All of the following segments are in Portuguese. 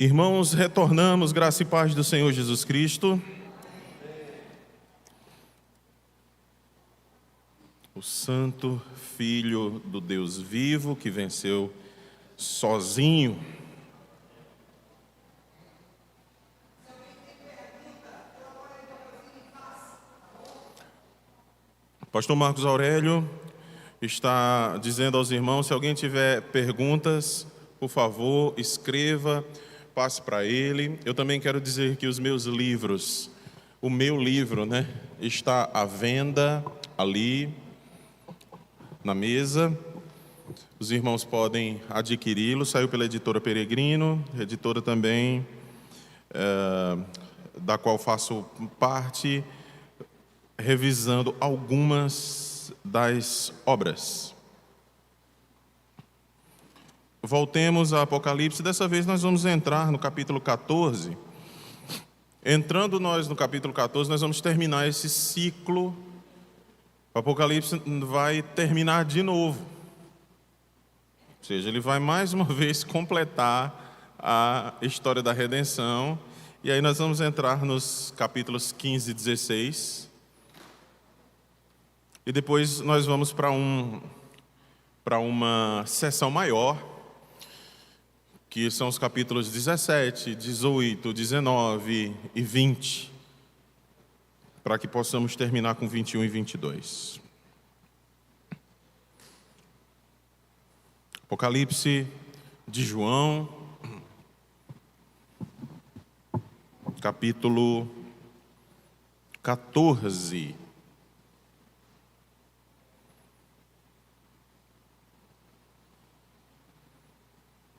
Irmãos, retornamos, graça e paz do Senhor Jesus Cristo. O Santo Filho do Deus vivo, que venceu sozinho. Pastor Marcos Aurélio está dizendo aos irmãos, se alguém tiver perguntas, por favor, escreva, passe para ele. Eu também quero dizer que os meus livros, o meu livro, está à venda ali na mesa. Os irmãos podem adquiri-lo, saiu pela editora Peregrino, editora também da qual faço parte, revisando algumas das obras. Voltemos a Apocalipse, dessa vez nós vamos entrar no capítulo 14. Entrando nós no capítulo 14, nós vamos terminar esse ciclo. O Apocalipse vai terminar de novo. Ou seja, ele vai mais uma vez completar a história da redenção. E aí nós vamos entrar nos capítulos 15 e 16. E depois nós vamos para uma sessão maior, que são os capítulos 17, 18, 19 e 20, para que possamos terminar com 21 e 22. Apocalipse de João, capítulo 14.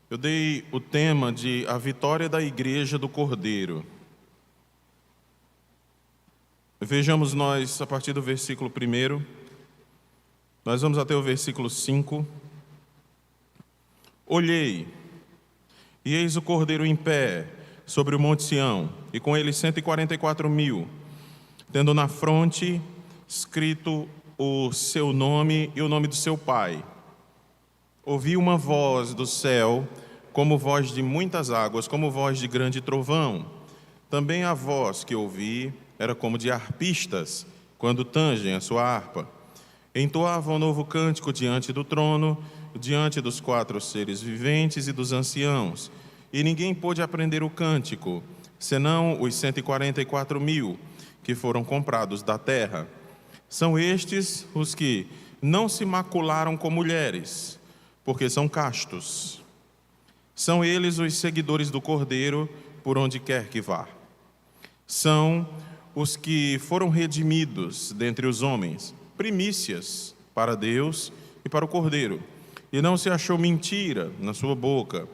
Eu dei o tema de a vitória da Igreja do Cordeiro. Vejamos nós, a partir do versículo 1, nós vamos até o versículo 5. Olhei, e eis o Cordeiro em pé sobre o monte Sião, e com ele 144.000, tendo na fronte escrito o seu nome e o nome do seu pai. Ouvi uma voz do céu, como voz de muitas águas, como voz de grande trovão. Também a voz que ouvi era como de harpistas, quando tangem a sua harpa. Entoavam um novo cântico diante do trono, diante dos 4 seres viventes e dos anciãos. E ninguém pôde aprender o cântico, senão os 144.000 que foram comprados da terra. São estes os que não se macularam com mulheres, porque são castos. São eles os seguidores do Cordeiro, por onde quer que vá. São os que foram redimidos dentre os homens, primícias para Deus e para o Cordeiro. E não se achou mentira na sua boca,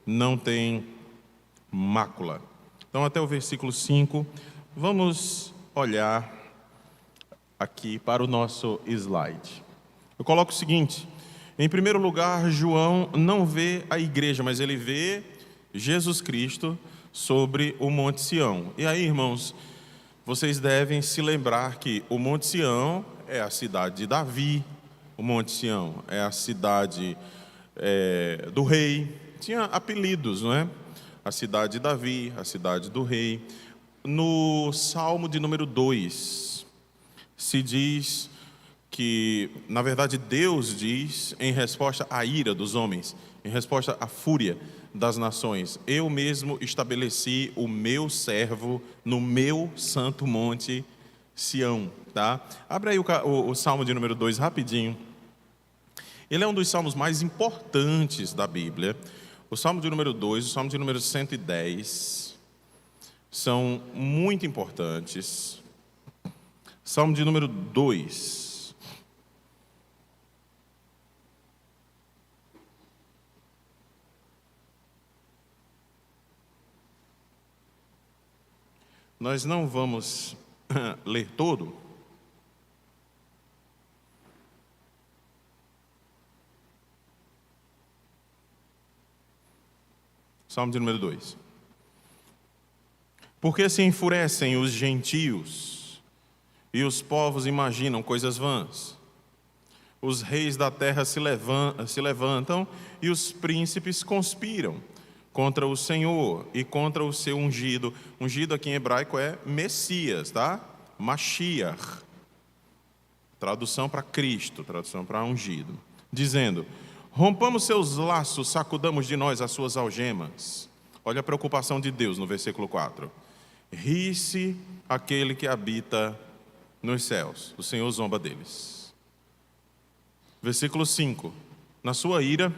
não tem mácula. Então, até o versículo 5, vamos olhar aqui para o nosso slide. Eu coloco o seguinte: em primeiro lugar, João não vê a igreja, mas ele vê Jesus Cristo sobre o Monte Sião. E aí, irmãos, vocês devem se lembrar que o Monte Sião é a cidade de Davi, o Monte Sião é a cidade do rei. Tinha apelidos, não é? A cidade de Davi, a cidade do rei. No Salmo de número 2, se diz que, na verdade, Deus diz, em resposta à ira dos homens, em resposta à fúria das nações: eu mesmo estabeleci o meu servo no meu santo monte Sião, tá? Abre aí o Salmo de número 2 rapidinho. Ele é um dos salmos mais importantes da Bíblia. O Salmo de número 2, o Salmo de número 110 são muito importantes. Salmo de número 2. Nós não vamos ler todo. Salmo de número 2. Porque se enfurecem os gentios e os povos imaginam coisas vãs. Os reis da terra se levantam e os príncipes conspiram contra o Senhor e contra o seu ungido. Ungido aqui em hebraico é Messias, tá? Mashiach. Tradução para Cristo, tradução para ungido. Dizendo: rompamos seus laços, sacudamos de nós as suas algemas. Olha a preocupação de Deus no versículo 4. Ri-se aquele que habita nos céus, o Senhor zomba deles. Versículo 5. Na sua ira,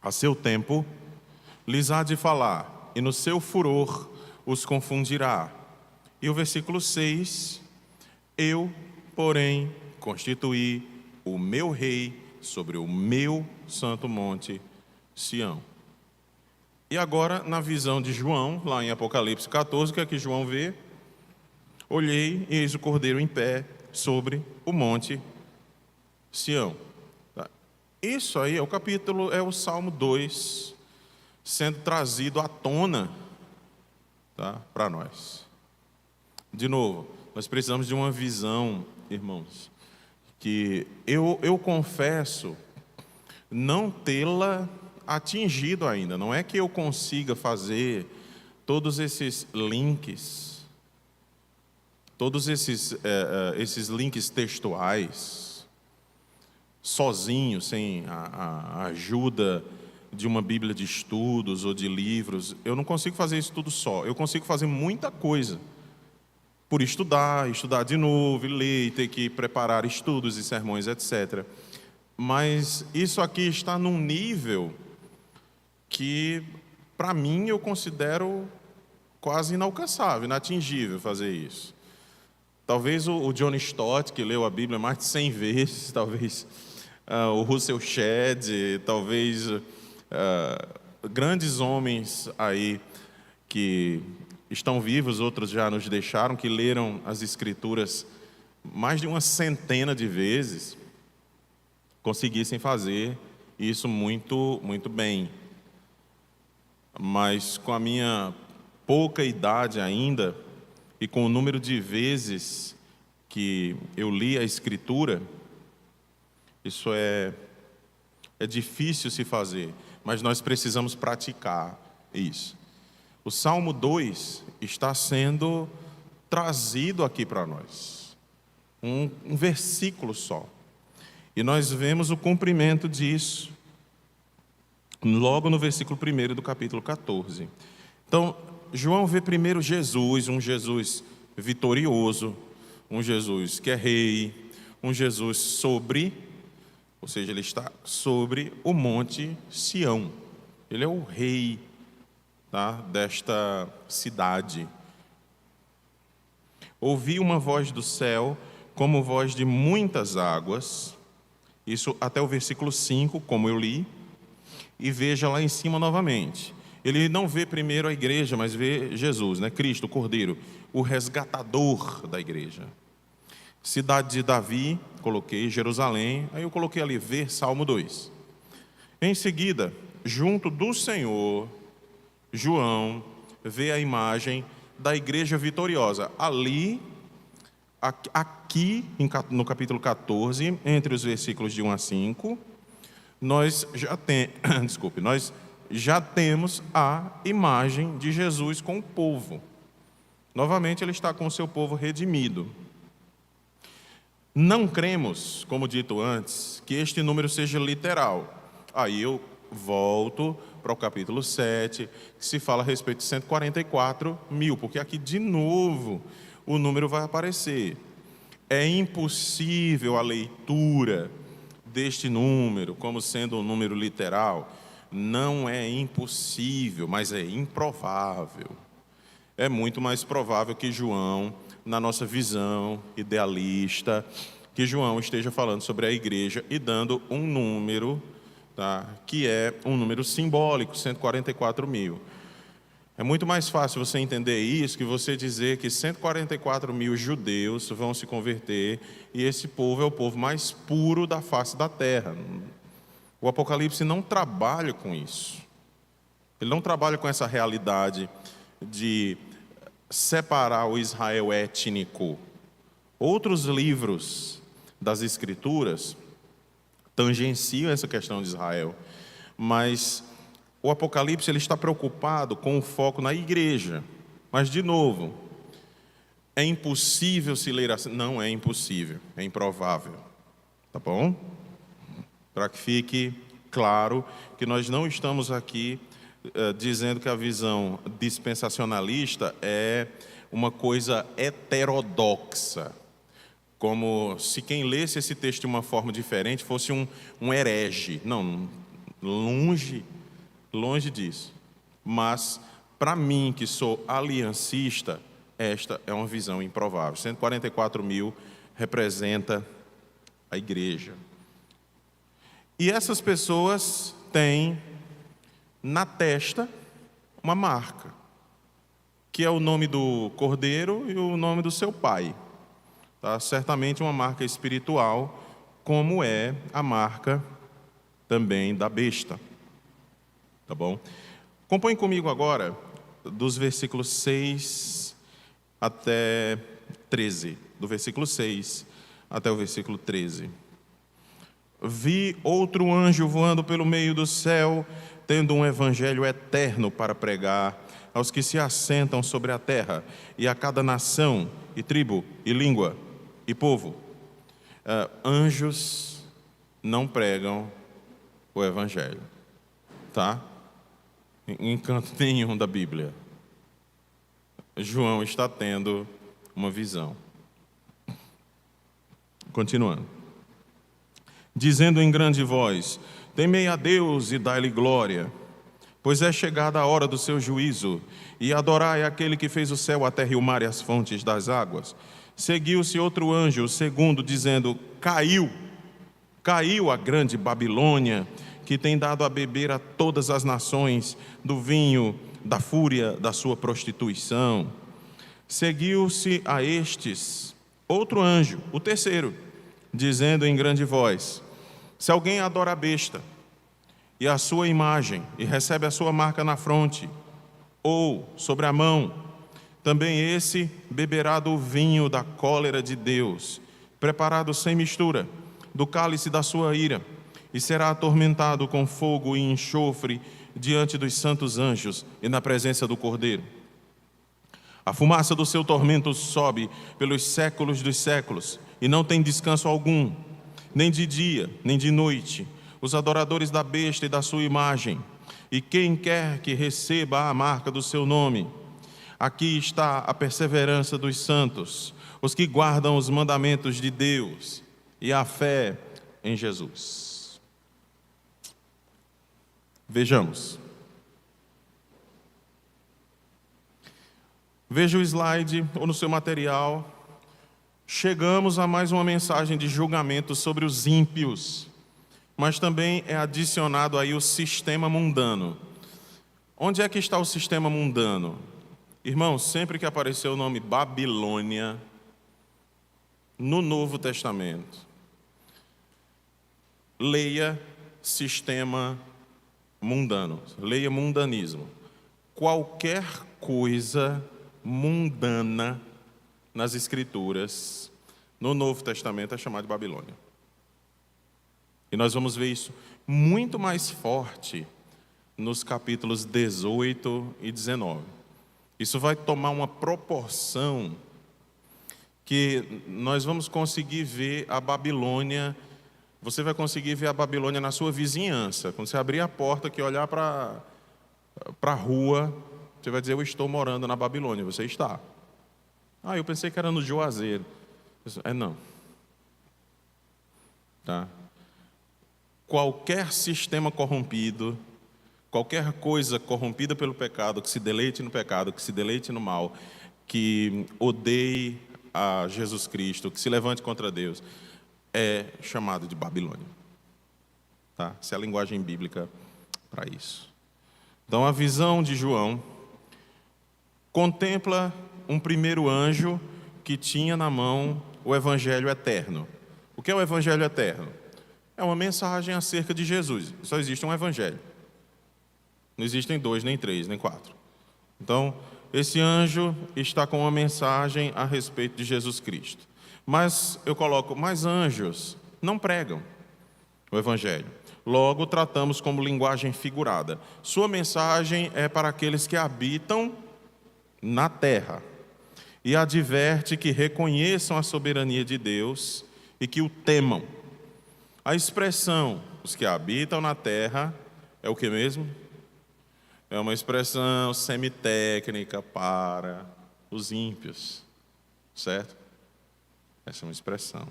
a seu tempo, lhes há de falar, e no seu furor os confundirá. E o versículo 6. Eu, porém, constituí o meu rei sobre o meu santo monte, Sião. E agora, na visão de João, lá em Apocalipse 14, o que é que João vê? Olhei e eis o Cordeiro em pé sobre o monte Sião. Isso aí é o capítulo, é o Salmo 2, sendo trazido à tona, tá, para nós. De novo, nós precisamos de uma visão, irmãos, que eu confesso não tê-la atingido ainda. Não é que eu consiga fazer todos esses links, todos esses links textuais, sozinho, sem a ajuda de uma Bíblia de estudos ou de livros. Eu não consigo fazer isso tudo só. Eu consigo fazer muita coisa por estudar de novo, ler, ter que preparar estudos e sermões, etc. Mas isso aqui está num nível que, para mim, eu considero quase inalcançável, inatingível fazer isso. Talvez o John Stott, que leu a Bíblia mais de 100 vezes, talvez o Russell Shedd, talvez grandes homens aí que estão vivos, outros já nos deixaram, que leram as Escrituras mais de uma centena de vezes, conseguissem fazer isso muito, muito bem. Mas com a minha pouca idade ainda, e com o número de vezes que eu li a Escritura, isso é difícil se fazer, mas nós precisamos praticar isso. O Salmo 2 está sendo trazido aqui para nós, um versículo só. E nós vemos o cumprimento disso, logo no versículo 1 do capítulo 14. Então, João vê primeiro Jesus, um Jesus vitorioso, um Jesus que é rei, um Jesus sobre, ou seja, ele está sobre o monte Sião. Ele é o rei, tá, desta cidade. Ouvi uma voz do céu, como voz de muitas águas, isso até o versículo 5, como eu li, e veja lá em cima novamente. Ele não vê primeiro a igreja, mas vê Jesus, né? Cristo, o Cordeiro, o resgatador da igreja. Cidade de Davi, coloquei Jerusalém, aí eu coloquei ali, ver Salmo 2. Em seguida, junto do Senhor, João vê a imagem da igreja vitoriosa. Ali, aqui no capítulo 14, entre os versículos de 1 a 5, nós já temos a imagem de Jesus com o povo. Novamente, ele está com o seu povo redimido. Não cremos, como dito antes, que este número seja literal. Aí eu volto para o capítulo 7, que se fala a respeito de 144 mil, porque aqui de novo o número vai aparecer. É impossível a leitura deste número como sendo um número literal. Não é impossível, mas é improvável. É muito mais provável que João, na nossa visão idealista, que João esteja falando sobre a igreja e dando um número, tá, que é um número simbólico, 144 mil. É muito mais fácil você entender isso que você dizer que 144 mil judeus vão se converter e esse povo é o povo mais puro da face da terra. O Apocalipse não trabalha com isso. Ele não trabalha com essa realidade de separar o Israel étnico. Outros livros das Escrituras tangenciam essa questão de Israel, mas o Apocalipse ele está preocupado com o foco na igreja. Mas, de novo, é impossível se ler assim? Não é impossível, é improvável. Tá bom? Para que fique claro que nós não estamos aqui dizendo que a visão dispensacionalista é uma coisa heterodoxa, como se quem lesse esse texto de uma forma diferente fosse um herege. Não, longe disso. Mas, para mim, que sou aliancista, esta é uma visão improvável. 144.000 representa a igreja. E essas pessoas têm na testa uma marca, que é o nome do Cordeiro e o nome do seu pai. Tá? Certamente uma marca espiritual, como é a marca também da besta. Tá bom? Acompanhe comigo agora, dos versículos 6 até 13. Do versículo 6 até o versículo 13. Vi outro anjo voando pelo meio do céu, tendo um evangelho eterno para pregar aos que se assentam sobre a terra, e a cada nação, e tribo, e língua, e povo. Anjos não pregam o evangelho, tá? Em canto nenhum da Bíblia. João está tendo uma visão. Continuando. Dizendo em grande voz: temei a Deus e dai-lhe glória, pois é chegada a hora do seu juízo, e adorai aquele que fez o céu, a terra e o mar e as fontes das águas. Seguiu-se outro anjo, o segundo, dizendo: caiu a grande Babilônia, que tem dado a beber a todas as nações do vinho da fúria da sua prostituição. Seguiu-se a estes outro anjo, o terceiro, dizendo em grande voz: se alguém adora a besta e a sua imagem, e recebe a sua marca na fronte ou sobre a mão, também esse beberá do vinho da cólera de Deus, preparado sem mistura, do cálice da sua ira, e será atormentado com fogo e enxofre diante dos santos anjos e na presença do Cordeiro. A fumaça do seu tormento sobe pelos séculos dos séculos, e não tem descanso algum, nem de dia, nem de noite, os adoradores da besta e da sua imagem, e quem quer que receba a marca do seu nome. Aqui está a perseverança dos santos, os que guardam os mandamentos de Deus e a fé em Jesus. Vejamos. Veja o slide ou no seu material. Chegamos a mais uma mensagem de julgamento sobre os ímpios, mas também é adicionado aí o sistema mundano. Onde é que está o sistema mundano? Irmãos, sempre que apareceu o nome Babilônia no Novo Testamento, leia sistema mundano, leia mundanismo. Qualquer coisa mundana nas Escrituras, no Novo Testamento, é chamada de Babilônia. E nós vamos ver isso muito mais forte nos capítulos 18 e 19. Isso vai tomar uma proporção que nós vamos conseguir ver a Babilônia, você vai conseguir ver a Babilônia na sua vizinhança. Quando você abrir a porta e olhar para a rua, você vai dizer: eu estou morando na Babilônia. Você está. Eu pensei que era no Juazeiro. Não. Tá? Qualquer sistema corrompido, qualquer coisa corrompida pelo pecado, que se deleite no pecado, que se deleite no mal, que odeie a Jesus Cristo, que se levante contra Deus, é chamado de Babilônia. Tá? Essa é a linguagem bíblica para isso. Então, a visão de João contempla um primeiro anjo que tinha na mão o Evangelho eterno. O que é o Evangelho eterno? É uma mensagem acerca de Jesus. Só existe um Evangelho. Não existem 2, nem 3, nem 4. Então, esse anjo está com uma mensagem a respeito de Jesus Cristo. Mas eu coloco: mais anjos não pregam o Evangelho. Logo, tratamos como linguagem figurada. Sua mensagem é para aqueles que habitam na terra e adverte que reconheçam a soberania de Deus e que o temam. A expressão, os que habitam na terra, é o que mesmo? É uma expressão semitécnica para os ímpios, certo? Essa é uma expressão.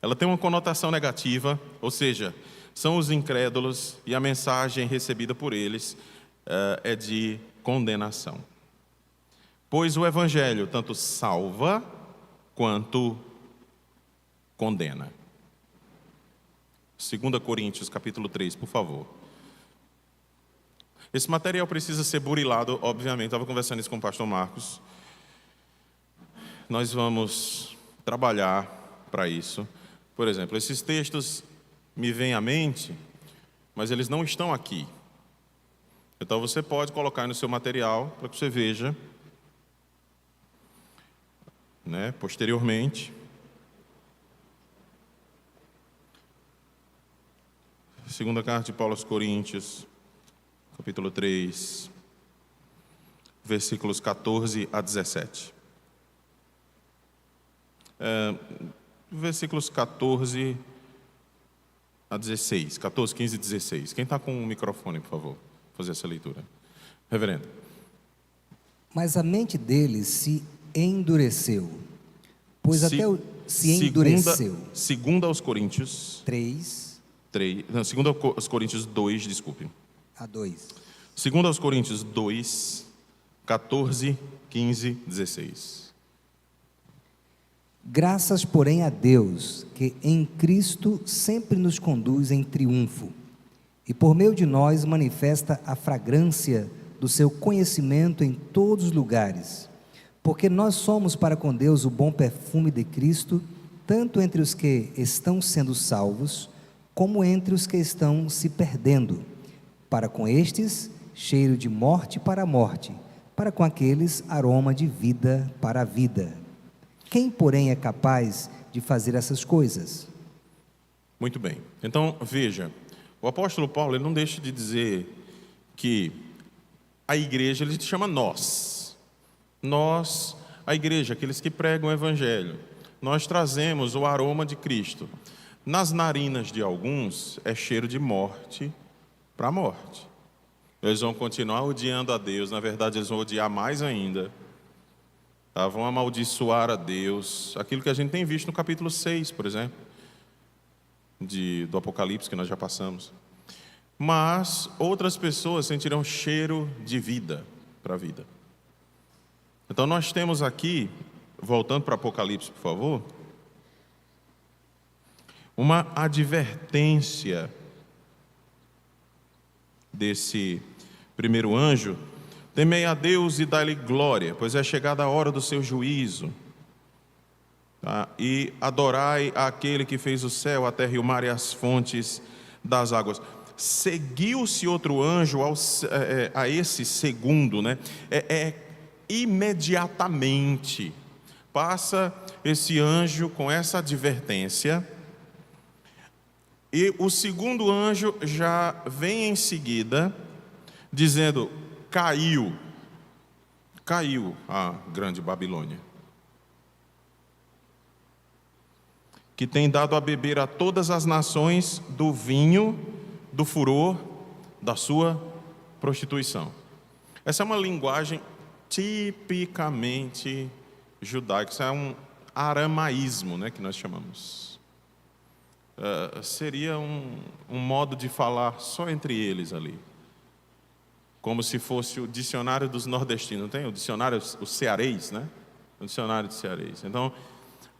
Ela tem uma conotação negativa, ou seja, são os incrédulos e a mensagem recebida por eles é de condenação. Pois o Evangelho tanto salva quanto condena. 2 Coríntios, capítulo 3, por favor. Esse material precisa ser burilado, obviamente. Estava conversando isso com o pastor Marcos. Nós vamos trabalhar para isso. Por exemplo, esses textos me vêm à mente, mas eles não estão aqui. Então você pode colocar aí no seu material para que você veja, né, posteriormente. Segunda carta de Paulo aos Coríntios, capítulo 3, versículos 14 a 17. Versículos 14 a 16. 14, 15 e 16. Quem está com o microfone, por favor, fazer essa leitura. Reverendo. Mas a mente deles se endureceu, pois se endureceu. Segundo aos Coríntios segundo aos Coríntios 2, desculpe. A 2. Segundo aos Coríntios 2, 14, 15, 16. Graças, porém, a Deus, que em Cristo sempre nos conduz em triunfo, e por meio de nós manifesta a fragrância do seu conhecimento em todos os lugares, porque nós somos para com Deus o bom perfume de Cristo, tanto entre os que estão sendo salvos, como entre os que estão se perdendo. Para com estes, cheiro de morte para a morte, para com aqueles, aroma de vida para a vida. Quem, porém, é capaz de fazer essas coisas? Muito bem. Então, veja, o apóstolo Paulo, ele não deixa de dizer que a igreja, ele chama nós. Nós, a igreja, aqueles que pregam o evangelho, nós trazemos o aroma de Cristo. Nas narinas de alguns, é cheiro de morte para a morte. Eles vão continuar odiando a Deus, na verdade, eles vão odiar mais ainda. Tá? Vão amaldiçoar a Deus. Aquilo que a gente tem visto no capítulo 6, por exemplo, do Apocalipse, que nós já passamos. Mas outras pessoas sentirão cheiro de vida para a vida. Então nós temos aqui, voltando para o Apocalipse, por favor, uma advertência desse primeiro anjo: temei a Deus e dai-lhe glória, pois é chegada a hora do seu juízo. Tá? E adorai aquele que fez o céu, a terra e o mar e as fontes das águas. Seguiu-se outro anjo a esse segundo, né? Imediatamente passa esse anjo com essa advertência, e o segundo anjo já vem em seguida dizendo: caiu a grande Babilônia, que tem dado a beber a todas as nações do vinho do furor da sua prostituição. Essa é uma linguagem tipicamente judaica, isso é um aramaísmo, né, que nós chamamos. Seria um modo de falar só entre eles ali, como se fosse o dicionário dos nordestinos, não tem? O dicionário, o cearês, né? O dicionário de cearês. Então,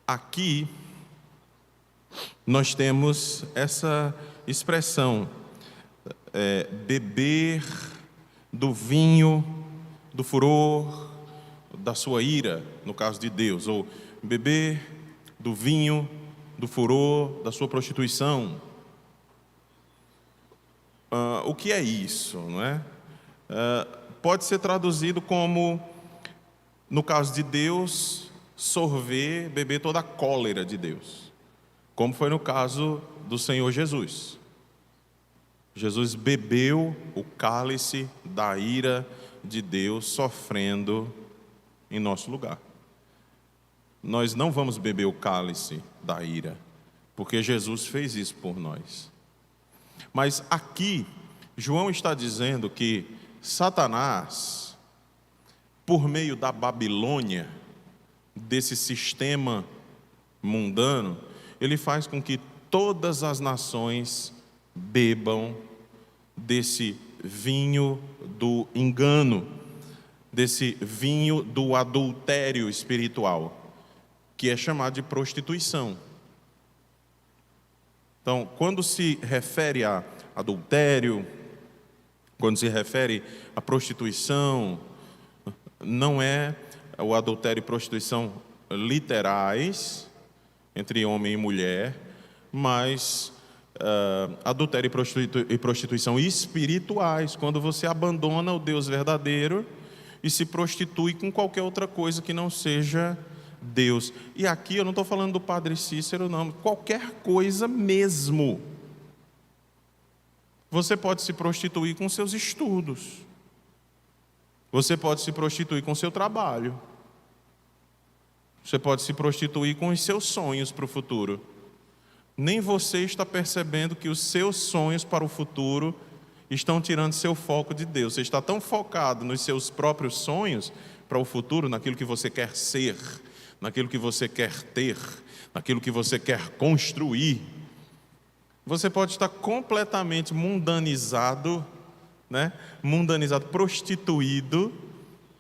aqui nós temos essa expressão, beber do vinho do furor da sua ira, no caso de Deus, ou beber do vinho do furor da sua prostituição. O que é isso, não é? Pode ser traduzido como, no caso de Deus, sorver, beber toda a cólera de Deus. como foi no caso do Senhor Jesus. Jesus bebeu o cálice da ira de Deus, sofrendo em nosso lugar. Nós não vamos beber o cálice da ira, porque Jesus fez isso por nós. Mas aqui, João está dizendo que Satanás, por meio da Babilônia, desse sistema mundano, ele faz com que todas as nações bebam desse vinho do engano, desse vinho do adultério espiritual, que é chamado de prostituição. Então, quando se refere a adultério, quando se refere a prostituição, não é o adultério e prostituição literais, entre homem e mulher, mas adultério e prostituição espirituais, quando você abandona o Deus verdadeiro e se prostitui com qualquer outra coisa que não seja Deus. E aqui eu não estou falando do Padre Cícero, não, qualquer coisa mesmo. Você pode se prostituir com seus estudos, você pode se prostituir com seu trabalho, você pode se prostituir com os seus sonhos para o futuro. Nem você está percebendo que os seus sonhos para o futuro estão tirando seu foco de Deus. Você está tão focado nos seus próprios sonhos para o futuro, naquilo que você quer ser, naquilo que você quer ter, naquilo que você quer construir. Você pode estar completamente mundanizado, né? Mundanizado, prostituído,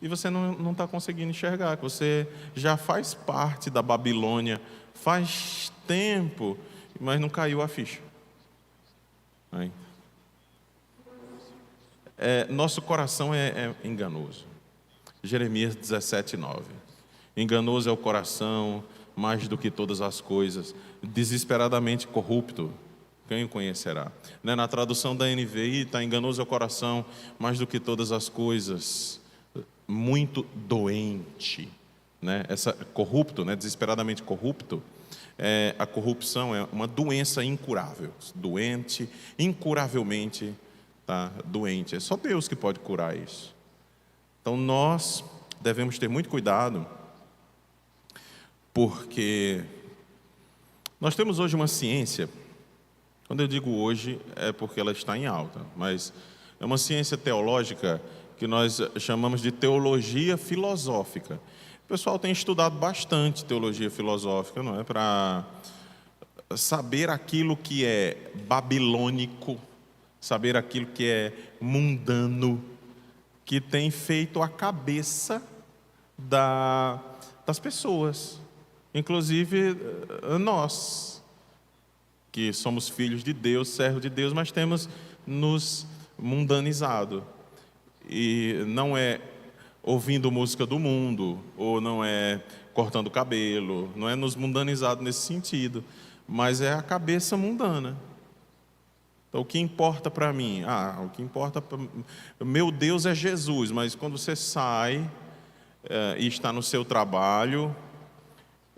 e você não está conseguindo enxergar que você já faz parte da Babilônia faz tempo, mas não caiu a ficha. Nosso coração é enganoso. Jeremias 17:9. Enganoso é o coração, mais do que todas as coisas, desesperadamente corrupto, quem o conhecerá? Na tradução da NVI está: enganoso é o coração, mais do que todas as coisas, muito doente. Essa corrupto, desesperadamente corrupto, a corrupção é uma doença incurável. Doente, incuravelmente doente. É só Deus que pode curar isso. Então nós devemos ter muito cuidado, porque nós temos hoje uma ciência. Quando eu digo hoje, é porque ela está em alta, mas é uma ciência teológica que nós chamamos de teologia filosófica. O pessoal tem estudado bastante teologia filosófica, não é? Para saber aquilo que é babilônico, saber aquilo que é mundano, que tem feito a cabeça das pessoas, inclusive nós, que somos filhos de Deus, servos de Deus, mas temos nos mundanizado. E não é ouvindo música do mundo, ou não é cortando cabelo, não é nos mundanizado nesse sentido, mas é a cabeça mundana. Então, o que importa para mim? O que importa meu Deus é Jesus, mas quando você sai e está no seu trabalho,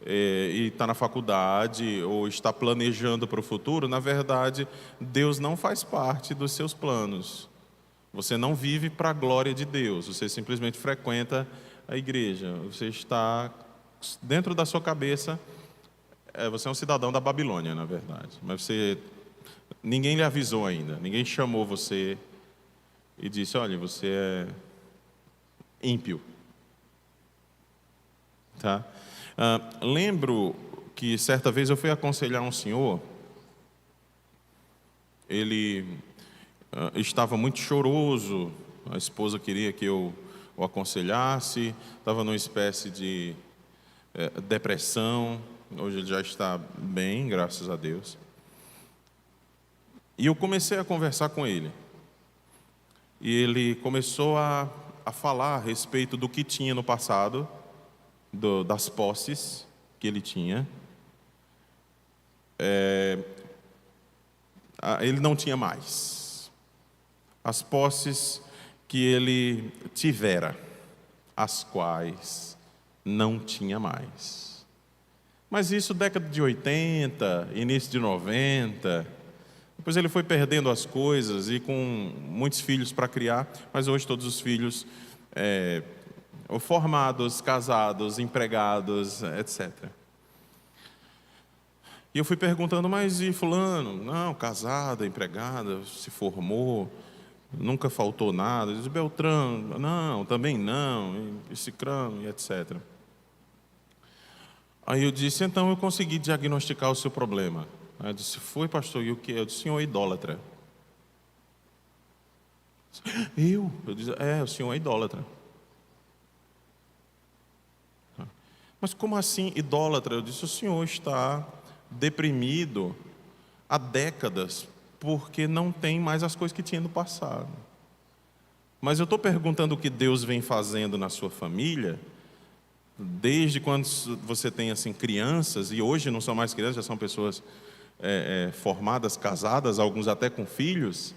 e está na faculdade, ou está planejando para o futuro, na verdade, Deus não faz parte dos seus planos. Você não vive para a glória de Deus, você simplesmente frequenta a igreja. Você está dentro da sua cabeça, você é um cidadão da Babilônia, na verdade. Mas ninguém lhe avisou ainda, ninguém chamou você e disse: olha, você é ímpio. Tá? Lembro que certa vez eu fui aconselhar um senhor. Ele estava muito choroso, a esposa queria que eu o aconselhasse, estava numa espécie de depressão. Hoje ele já está bem, graças a Deus. E eu comecei a conversar com ele. E ele começou a falar a respeito do que tinha no passado, das posses que ele tinha. Ele não tinha mais. As posses que ele tivera, as quais não tinha mais. Mas isso década de 80, início de 90. Depois ele foi perdendo as coisas e com muitos filhos para criar, mas hoje todos os filhos formados, casados, empregados, etc. E eu fui perguntando, mas e fulano? Não, casada, empregada, se formou, nunca faltou nada. Diz Beltrano, não, também não, e Cicrano, e etc. Aí eu disse, então eu consegui diagnosticar o seu problema. Aí eu disse, foi pastor, e o que? Eu disse, senhor é idólatra. Eu disse, o senhor é idólatra. Mas como assim idólatra? Eu disse, o senhor está deprimido há décadas, porque não tem mais as coisas que tinha no passado. Mas eu estou perguntando o que Deus vem fazendo na sua família, desde quando você tem assim crianças, e hoje não são mais crianças, já são pessoas formadas, casadas, alguns até com filhos,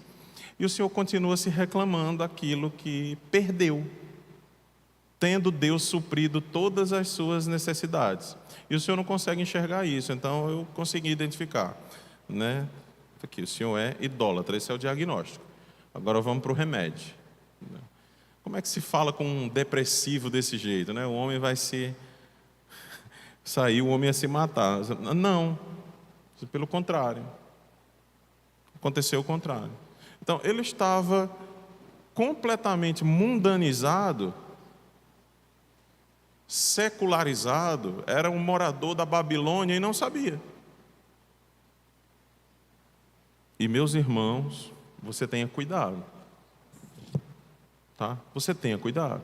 e o Senhor continua se reclamando daquilo que perdeu, tendo Deus suprido todas as suas necessidades. E o Senhor não consegue enxergar isso, então eu consegui identificar, né? Aqui, o Senhor é idólatra, esse é o diagnóstico. Agora vamos para o remédio. Como é que se fala com um depressivo desse jeito, né? O homem vai sair, o homem ia se matar. Não, pelo contrário. Aconteceu o contrário. Então, ele estava completamente mundanizado, secularizado, era um morador da Babilônia e não sabia. E meus irmãos, você tenha cuidado, tá? Você tenha cuidado,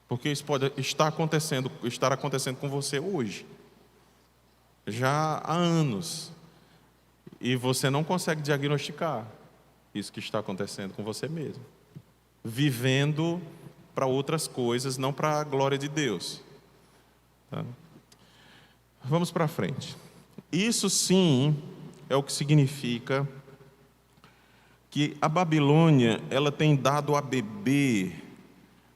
porque isso pode estar acontecendo com você hoje, já há anos, e você não consegue diagnosticar isso que está acontecendo com você mesmo, vivendo para outras coisas, não para a glória de Deus. Tá? Vamos para frente. Isso sim é o que significa que a Babilônia, ela tem dado a beber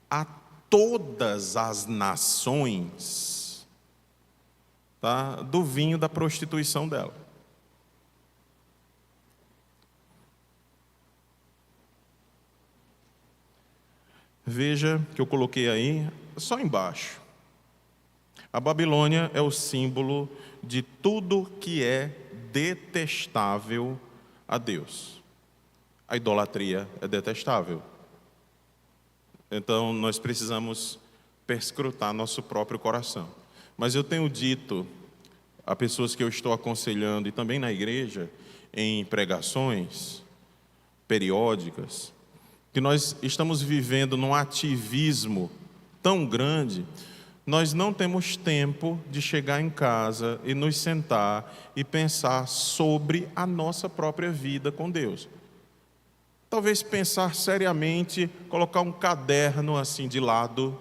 a todas as nações, tá, do vinho da prostituição dela. Veja que eu coloquei aí, só embaixo. A Babilônia é o símbolo de tudo que é detestável a Deus. A idolatria é detestável. Então, nós precisamos perscrutar nosso próprio coração. Mas eu tenho dito a pessoas que eu estou aconselhando, e também na igreja, em pregações periódicas, que nós estamos vivendo num ativismo tão grande, nós não temos tempo de chegar em casa e nos sentar e pensar sobre a nossa própria vida com Deus. Talvez pensar seriamente, colocar um caderno assim de lado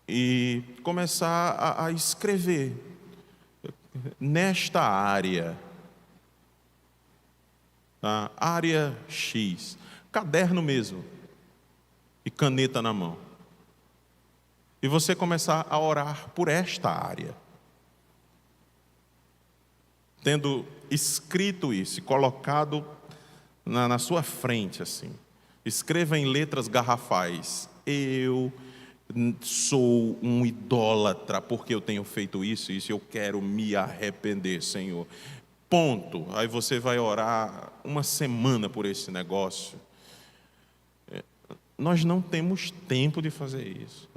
e começar a escrever nesta área, tá? Área X, caderno mesmo e caneta na mão. E você começar a orar por esta área, tendo escrito isso, colocado na sua frente assim. Escreva em letras garrafais: eu sou um idólatra porque eu tenho feito isso e isso, eu quero me arrepender, Senhor. Ponto. Aí você vai orar uma semana por esse negócio. Nós não temos tempo de fazer isso.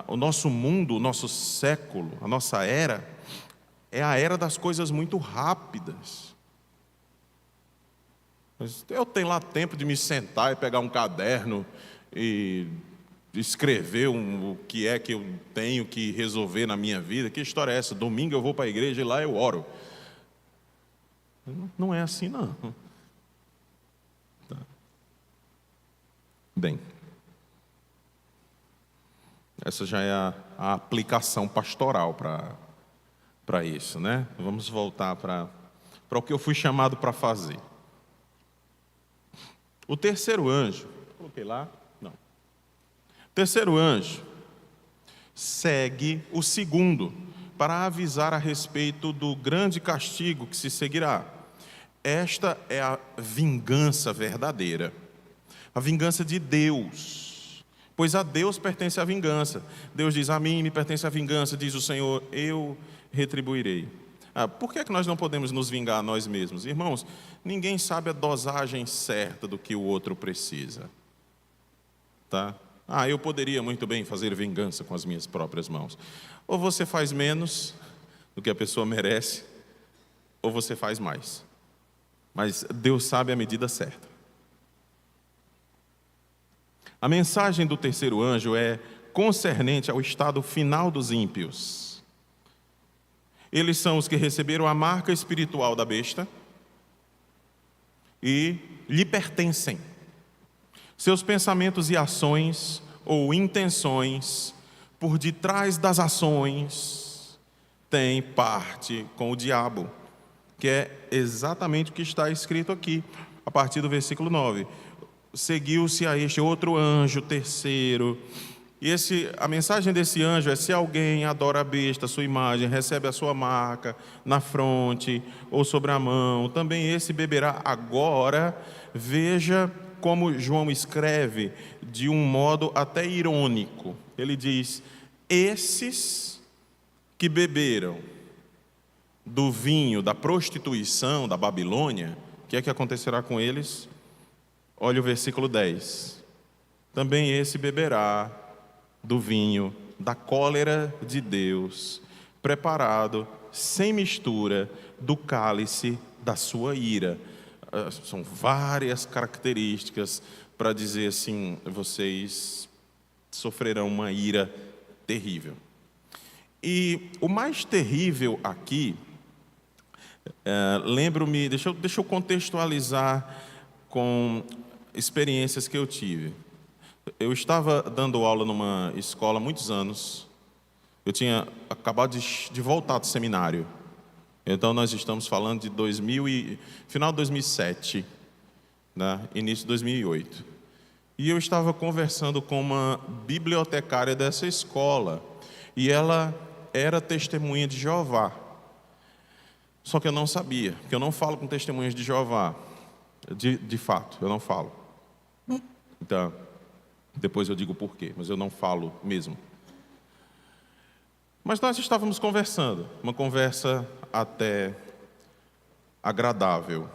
O nosso mundo, o nosso século, a nossa era, é a era das coisas muito rápidas. Eu tenho lá tempo de me sentar e pegar um caderno e escrever o que é que eu tenho que resolver na minha vida. Que história é essa? Domingo eu vou para a igreja e lá eu oro. Não é assim, não. Tá. Bem, essa já é a aplicação pastoral para isso, né? Vamos voltar para o que eu fui chamado para fazer. O terceiro anjo, coloquei lá? Não. O terceiro anjo segue o segundo, para avisar a respeito do grande castigo que se seguirá. Esta é a vingança verdadeira, a vingança de Deus, pois a Deus pertence a vingança. Deus diz: a mim me pertence a vingança, diz o Senhor, eu retribuirei. Por que nós não podemos nos vingar a nós mesmos? Irmãos, ninguém sabe a dosagem certa do que o outro precisa. Tá? Eu poderia muito bem fazer vingança com as minhas próprias mãos. Ou você faz menos do que a pessoa merece, ou você faz mais. Mas Deus sabe a medida certa. A mensagem do terceiro anjo é concernente ao estado final dos ímpios. Eles são os que receberam a marca espiritual da besta e lhe pertencem. Seus pensamentos e ações ou intenções por detrás das ações têm parte com o diabo, que é exatamente o que está escrito aqui, a partir do versículo 9. Seguiu-se a este outro anjo, terceiro. E a mensagem desse anjo é: se alguém adora a besta, a sua imagem, recebe a sua marca na fronte ou sobre a mão, também esse beberá agora. Veja como João escreve de um modo até irônico. Ele diz: esses que beberam do vinho da prostituição da Babilônia, o que é que acontecerá com eles? Olha o versículo 10. Também esse beberá do vinho da cólera de Deus, preparado sem mistura do cálice da sua ira. São várias características para dizer assim: vocês sofrerão uma ira terrível. E o mais terrível aqui, lembro-me, deixa eu contextualizar com experiências que eu tive. Eu estava dando aula numa escola há muitos anos. Eu tinha acabado de voltar do seminário. Então nós estamos falando de final de 2007, né? Início de 2008. E eu estava conversando com uma bibliotecária dessa escola. E ela era testemunha de Jeová. Só que eu não sabia, porque eu não falo com testemunhas de Jeová. De fato, eu não falo. Então, depois eu digo por quê, mas eu não falo mesmo. Mas nós estávamos conversando, uma conversa até agradável.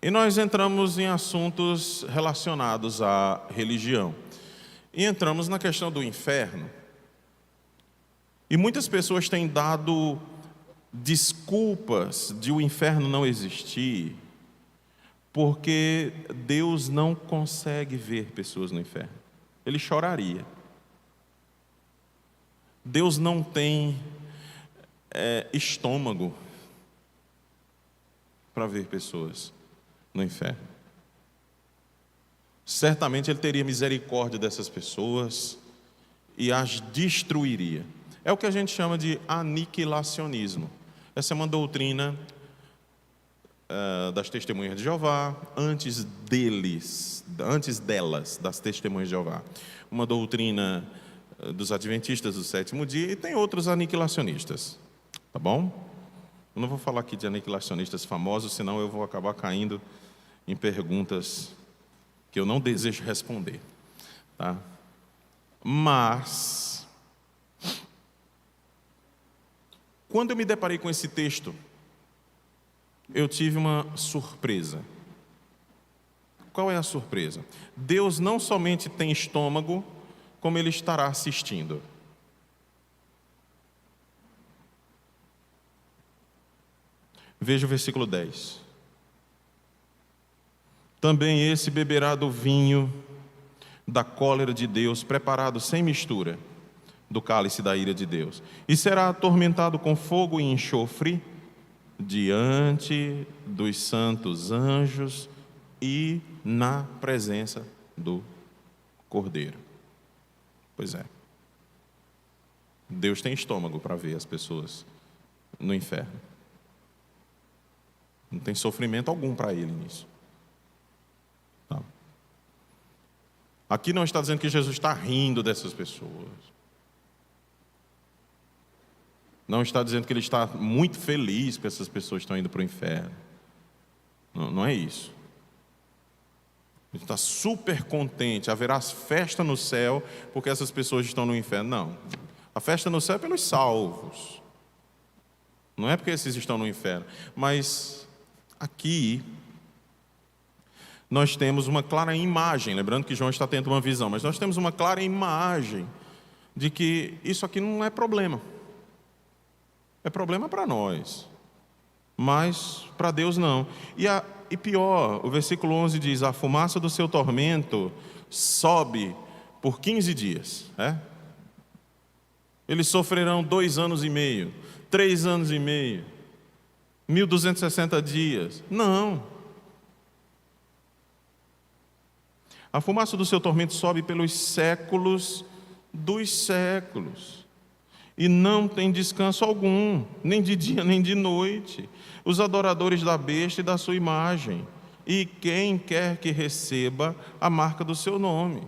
E nós entramos em assuntos relacionados à religião. E entramos na questão do inferno. E muitas pessoas têm dado desculpas de o inferno não existir, porque Deus não consegue ver pessoas no inferno. Ele choraria. Deus não tem estômago para ver pessoas no inferno. Certamente Ele teria misericórdia dessas pessoas e as destruiria. É o que a gente chama de aniquilacionismo. Essa é uma doutrina das testemunhas de Jeová, antes delas, das testemunhas de Jeová. Uma doutrina dos adventistas do sétimo dia, e tem outros aniquilacionistas, tá bom? Eu não vou falar aqui de aniquilacionistas famosos, senão eu vou acabar caindo em perguntas que eu não desejo responder, tá? Mas, quando eu me deparei com esse texto, eu tive uma surpresa. Qual é a surpresa? Deus não somente tem estômago, como Ele estará assistindo. Veja o versículo 10. Também esse beberá do vinho da cólera de Deus, preparado sem mistura do cálice da ira de Deus, e será atormentado com fogo e enxofre diante dos santos anjos e na presença do Cordeiro. Pois é. Deus tem estômago para ver as pessoas no inferno. Não tem sofrimento algum para Ele nisso. Tá. Aqui não está dizendo que Jesus está rindo dessas pessoas. Não está dizendo que ele está muito feliz que essas pessoas estão indo para o inferno. Não, não é isso. Ele está super contente. Haverá festa no céu porque essas pessoas estão no inferno. Não. A festa no céu é pelos salvos. Não é porque esses estão no inferno. Mas aqui nós temos uma clara imagem. Lembrando que João está tendo uma visão. Mas nós temos uma clara imagem de que isso aqui não é problema. É problema para nós, mas para Deus não. E pior, o versículo 11 diz: a fumaça do seu tormento sobe por 15 dias. Eles sofrerão 2 anos e meio, 3 anos e meio, 1260 dias. Não. A fumaça do seu tormento sobe pelos séculos dos séculos. E não tem descanso algum, nem de dia nem de noite, os adoradores da besta e da sua imagem, e quem quer que receba a marca do seu nome.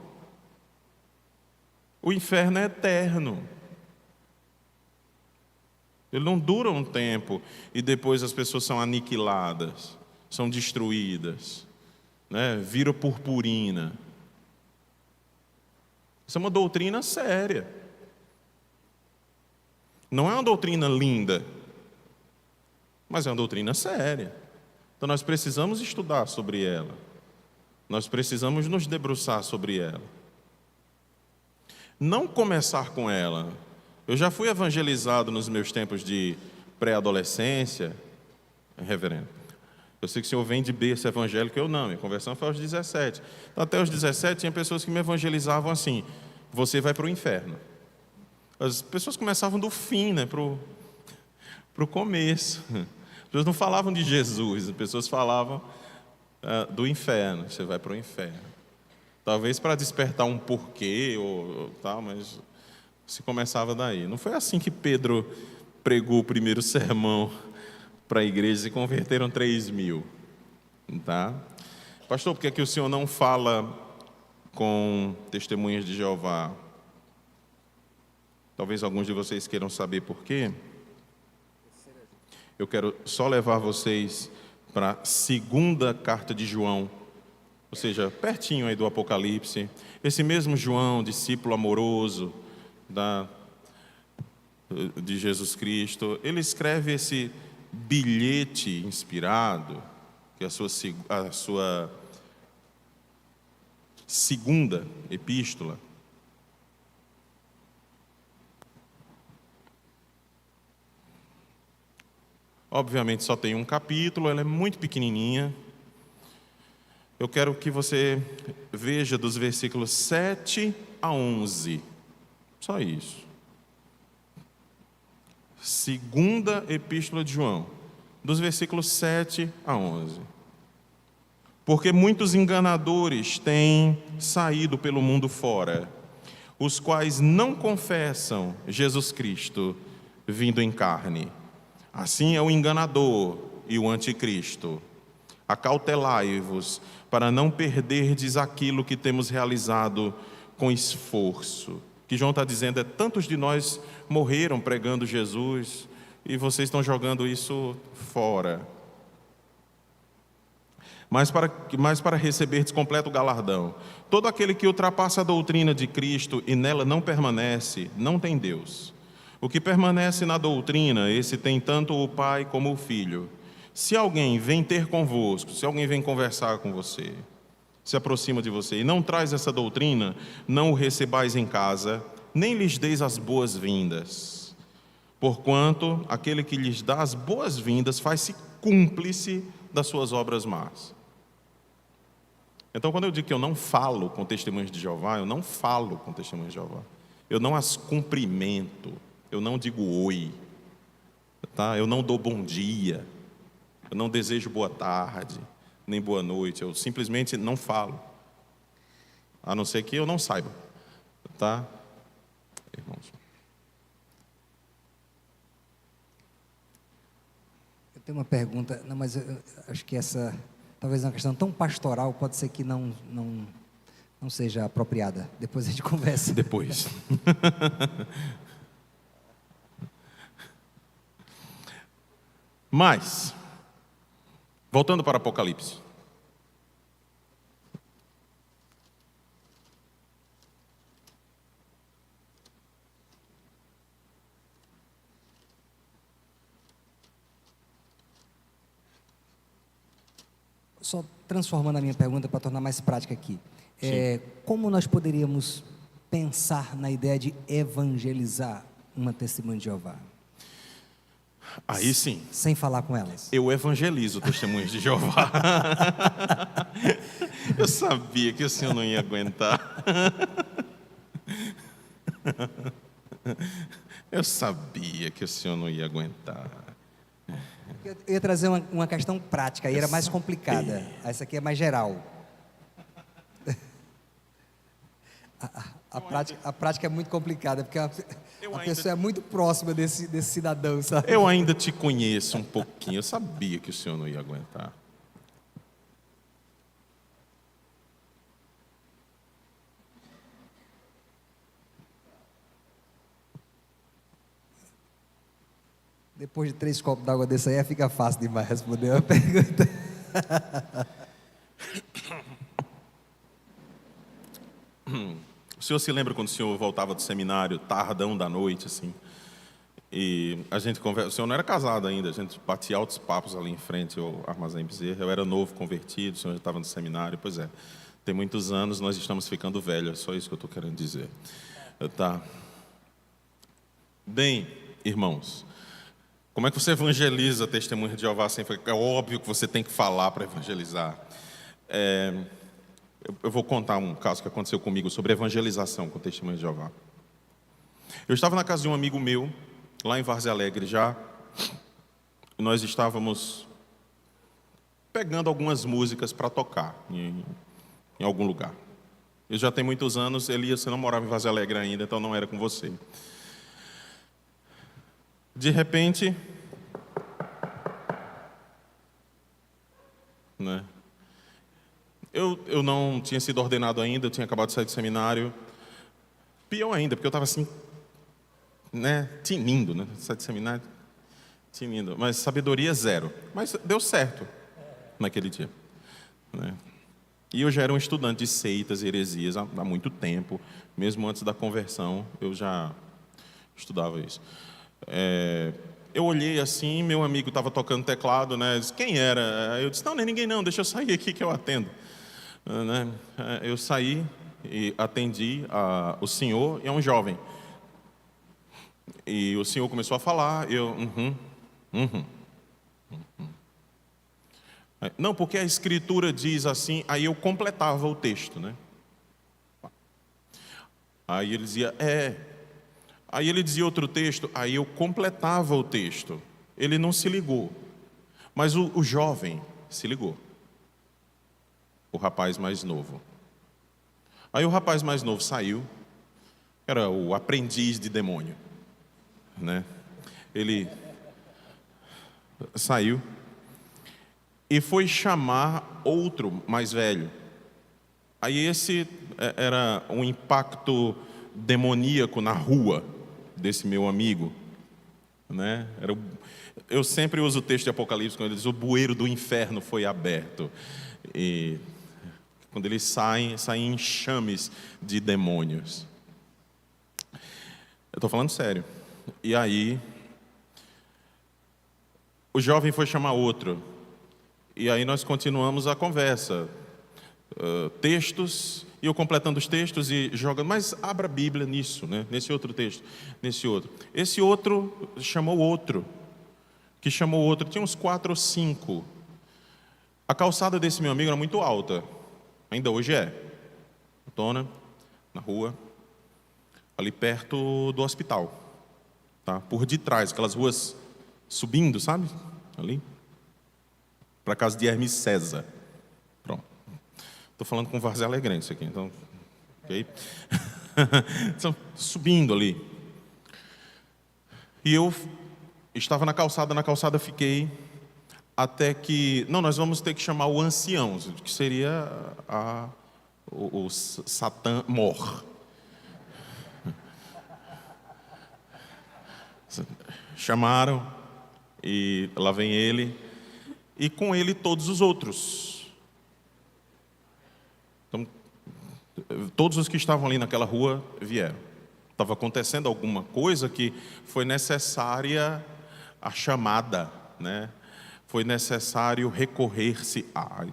O inferno é eterno. Ele não dura um tempo e depois as pessoas são aniquiladas, são destruídas, vira purpurina. Isso é uma doutrina séria. Não é uma doutrina linda, mas é uma doutrina séria. Então nós precisamos estudar sobre ela. Nós precisamos nos debruçar sobre ela. Não começar com ela. Eu já fui evangelizado nos meus tempos de pré-adolescência, reverendo. Eu sei que o senhor vem de berço evangélico, eu não. Minha conversão foi aos 17. Então, até os 17 tinha pessoas que me evangelizavam assim: você vai para o inferno. As pessoas começavam do fim, para o começo. As pessoas não falavam de Jesus, as pessoas falavam do inferno. Você vai para o inferno. Talvez para despertar um porquê ou tal, mas se começava daí. Não foi assim que Pedro pregou o primeiro sermão para a igreja e converteram 3.000. Tá? Pastor, por que é que o senhor não fala com testemunhas de Jeová? Talvez alguns de vocês queiram saber por quê. Eu quero só levar vocês para a segunda carta de João, ou seja, pertinho aí do Apocalipse. Esse mesmo João, discípulo amoroso de Jesus Cristo, ele escreve esse bilhete inspirado, que é a sua segunda epístola. Obviamente só tem um capítulo, ela é muito pequenininha. Eu quero que você veja dos versículos 7 a 11. Só isso. Segunda epístola de João, dos versículos 7 a 11. Porque muitos enganadores têm saído pelo mundo fora, os quais não confessam Jesus Cristo vindo em carne. Assim é o enganador e o anticristo. Acautelai-vos para não perderdes aquilo que temos realizado com esforço. O que João está dizendo é: tantos de nós morreram pregando Jesus e vocês estão jogando isso fora. Mas para receberdes completo galardão. Todo aquele que ultrapassa a doutrina de Cristo e nela não permanece, não tem Deus. O que permanece na doutrina, esse tem tanto o Pai como o Filho. Se alguém vem ter convosco, se alguém vem conversar com você, se aproxima de você e não traz essa doutrina, não o recebais em casa, nem lhes deis as boas-vindas. Porquanto aquele que lhes dá as boas-vindas faz-se cúmplice das suas obras más. Então, quando eu digo que eu não falo com testemunhas de Jeová, eu não falo com testemunhas de Jeová. Eu não as cumprimento. Eu não digo oi, tá? Eu não dou bom dia, eu não desejo boa tarde, nem boa noite, eu simplesmente não falo, a não ser que eu não saiba, tá? Irmãos. Eu tenho uma pergunta, não, mas eu acho que essa, talvez uma questão tão pastoral, pode ser que não seja apropriada. Depois a gente conversa. Depois. Mas, voltando para Apocalipse. Só transformando a minha pergunta para tornar mais prática aqui. Como nós poderíamos pensar na ideia de evangelizar uma testemunha de Jeová? Aí sim. Sem falar com elas. Eu evangelizo testemunhas de Jeová. Eu sabia que o senhor não ia aguentar. Eu sabia que o senhor não ia aguentar. Eu ia trazer uma questão prática, aí era mais complicada. Essa aqui é mais geral. A prática é muito complicada, porque a pessoa é muito próxima desse cidadão, sabe? Eu ainda te conheço um pouquinho. Eu sabia que o senhor não ia aguentar. Depois de 3 copos d'água desse aí, fica fácil demais responder uma pergunta. O senhor se lembra quando o senhor voltava do seminário, tardão da noite, assim? E a gente conversa. O senhor não era casado ainda, a gente batia altos papos ali em frente ao Armazém Bezerra. Eu era novo, convertido, o senhor já estava no seminário. Pois é, tem muitos anos, nós estamos ficando velhos, é só isso que eu estou querendo dizer. Tá. Bem, irmãos, como é que você evangeliza testemunha de Jeová sem... É óbvio que você tem que falar para evangelizar. Eu vou contar um caso que aconteceu comigo sobre evangelização com testemunha de Jeová. Eu estava na casa de um amigo meu, lá em Várzea Alegre já. Nós estávamos pegando algumas músicas para tocar em algum lugar. Eu já tenho muitos anos, Elias, você não morava em Várzea Alegre ainda, então não era com você. De repente, né? Eu não tinha sido ordenado ainda, eu tinha acabado de sair do seminário. Pior ainda, porque eu estava assim, né, tinindo, né? Saí do seminário, tinindo. Mas sabedoria zero. Mas deu certo naquele dia, né? E eu já era um estudante de seitas e heresias há muito tempo. Mesmo antes da conversão, eu já estudava isso. Eu olhei assim, meu amigo estava tocando teclado, né? Disse, quem era? Eu disse, não é ninguém não, deixa eu sair aqui que eu atendo. Né? Eu saí e atendi o senhor, e é um jovem. E o senhor começou a falar, Não, porque a escritura diz assim, aí eu completava o texto, né? Aí ele dizia, Aí ele dizia outro texto, aí eu completava o texto. Ele não se ligou, mas o jovem se ligou. O rapaz mais novo. Aí o rapaz mais novo saiu, era o aprendiz de demônio, né? Ele saiu e foi chamar outro mais velho. Aí esse era um impacto demoníaco na rua desse meu amigo, né? Eu sempre uso o texto de Apocalipse quando ele diz o bueiro do inferno foi aberto. E quando eles saem enxames de demônios. Eu estou falando sério. E aí, o jovem foi chamar outro. E aí nós continuamos a conversa. Textos, e eu completando os textos e jogando. Mas abra a Bíblia nisso, né? Nesse outro texto, nesse outro. Esse outro chamou outro. Que chamou outro. Tinha uns 4 ou 5. A calçada desse meu amigo era muito alta. Ainda hoje é. Tona, na rua, ali perto do hospital. Tá? Por detrás, aquelas ruas subindo, sabe? Ali. Para a casa de Hermes César. Pronto. Estou falando com Várzea Alegrense aqui, então. Ok? Então, subindo ali. E eu estava na calçada fiquei. Até que, não, nós vamos ter que chamar o ancião, que seria o Satã Mor. Chamaram, E lá vem ele, e com ele todos os outros. Então, todos os que estavam ali naquela rua vieram. Estava acontecendo alguma coisa que foi necessária a chamada, né? Foi necessário recorrer-se a.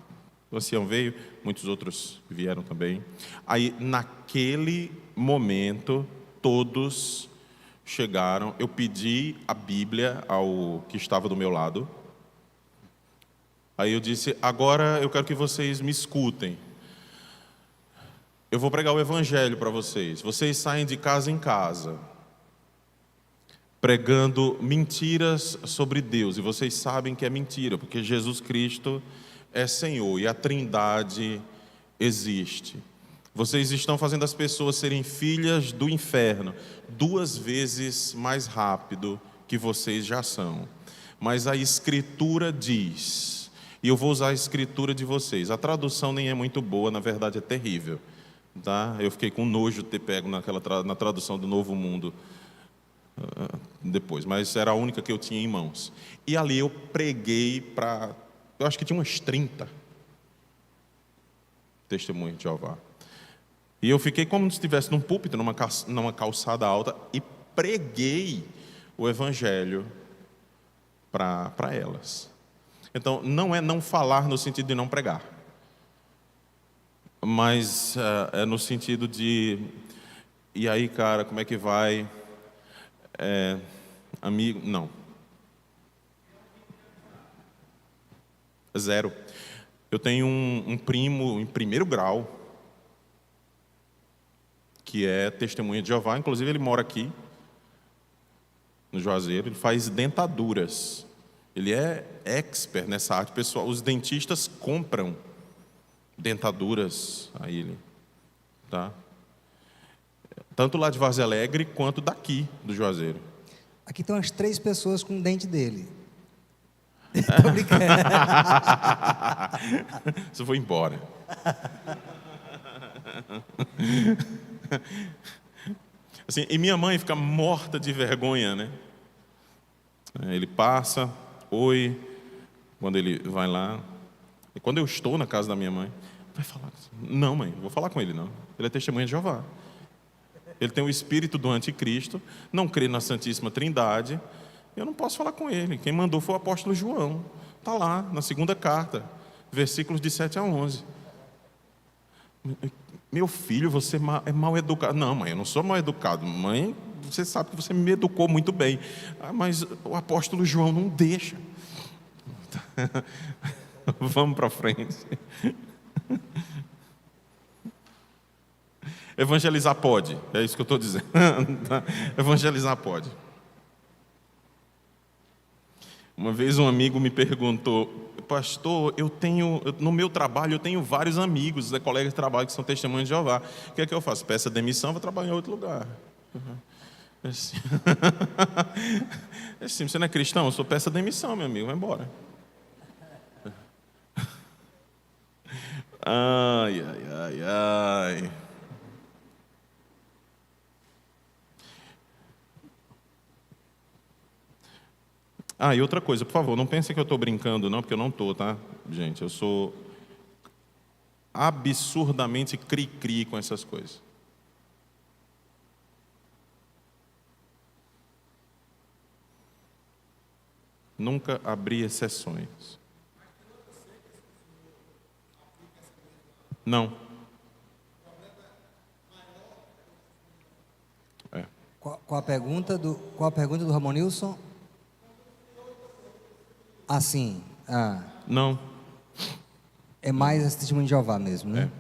O ancião veio, muitos outros vieram também. Aí, naquele momento, todos chegaram. Eu pedi a Bíblia ao que estava do meu lado. Aí eu disse: agora eu quero que vocês me escutem. Eu vou pregar o evangelho para vocês. Vocês saem de casa em casa, pregando mentiras sobre Deus. E vocês sabem que é mentira, porque Jesus Cristo é Senhor e a Trindade existe. Vocês estão fazendo as pessoas serem filhas do inferno 2 vezes mais rápido que vocês já são. Mas a Escritura diz, e eu vou usar a Escritura de vocês. A tradução nem é muito boa, na verdade é terrível. Tá? Eu fiquei com nojo de ter pego na tradução do Novo Mundo depois, mas era a única que eu tinha em mãos. E ali eu preguei para, eu acho que tinha umas 30 testemunhas de Jeová. E eu fiquei como se estivesse num púlpito, numa calçada alta, e preguei o evangelho para elas. Então, não é não falar no sentido de não pregar, mas é no sentido de: e aí, cara, como é que vai? Amigo, não. 0. Eu tenho um primo em 1º grau, que é testemunha de Jeová. Inclusive ele mora aqui, no Juazeiro. Ele faz dentaduras. Ele é expert nessa arte, pessoal. Os dentistas compram dentaduras a ele, tá? Tanto lá de Várzea Alegre quanto daqui do Juazeiro. Aqui estão as 3 pessoas com o dente dele. Tô brincando. Você foi embora. Assim, e minha mãe fica morta de vergonha, né? Ele passa, oi, quando ele vai lá. E quando eu estou na casa da minha mãe, vai falar: não, mãe, não vou falar com ele, não. Ele é testemunha de Jeová. Ele tem o espírito do anticristo, não crê na Santíssima Trindade. Eu não posso falar com ele. Quem mandou foi o apóstolo João. Está lá, na 2ª carta, versículos de 7 a 11. Meu filho, você é mal educado. Não, mãe, eu não sou mal educado. Mãe, você sabe que você me educou muito bem. Mas o apóstolo João não deixa. Vamos para frente. Evangelizar pode, é isso que eu estou dizendo. Evangelizar pode. Uma vez um amigo me perguntou: pastor, no meu trabalho eu tenho vários amigos, colegas de trabalho que são testemunhas de Jeová. O que é que eu faço? Peço demissão, vou trabalhar em outro lugar. Assim, você não é cristão? Eu sou peça demissão, meu amigo, vai embora. Ai, ai, ai, ai. E outra coisa, por favor, não pensem que eu estou brincando, não, porque eu não estou, tá? Gente, eu sou absurdamente cri-cri com essas coisas. Nunca abri exceções. Não. Qual a pergunta do Ramon Nilson? Sim. Não. É mais esse testemunho de Jeová mesmo, né?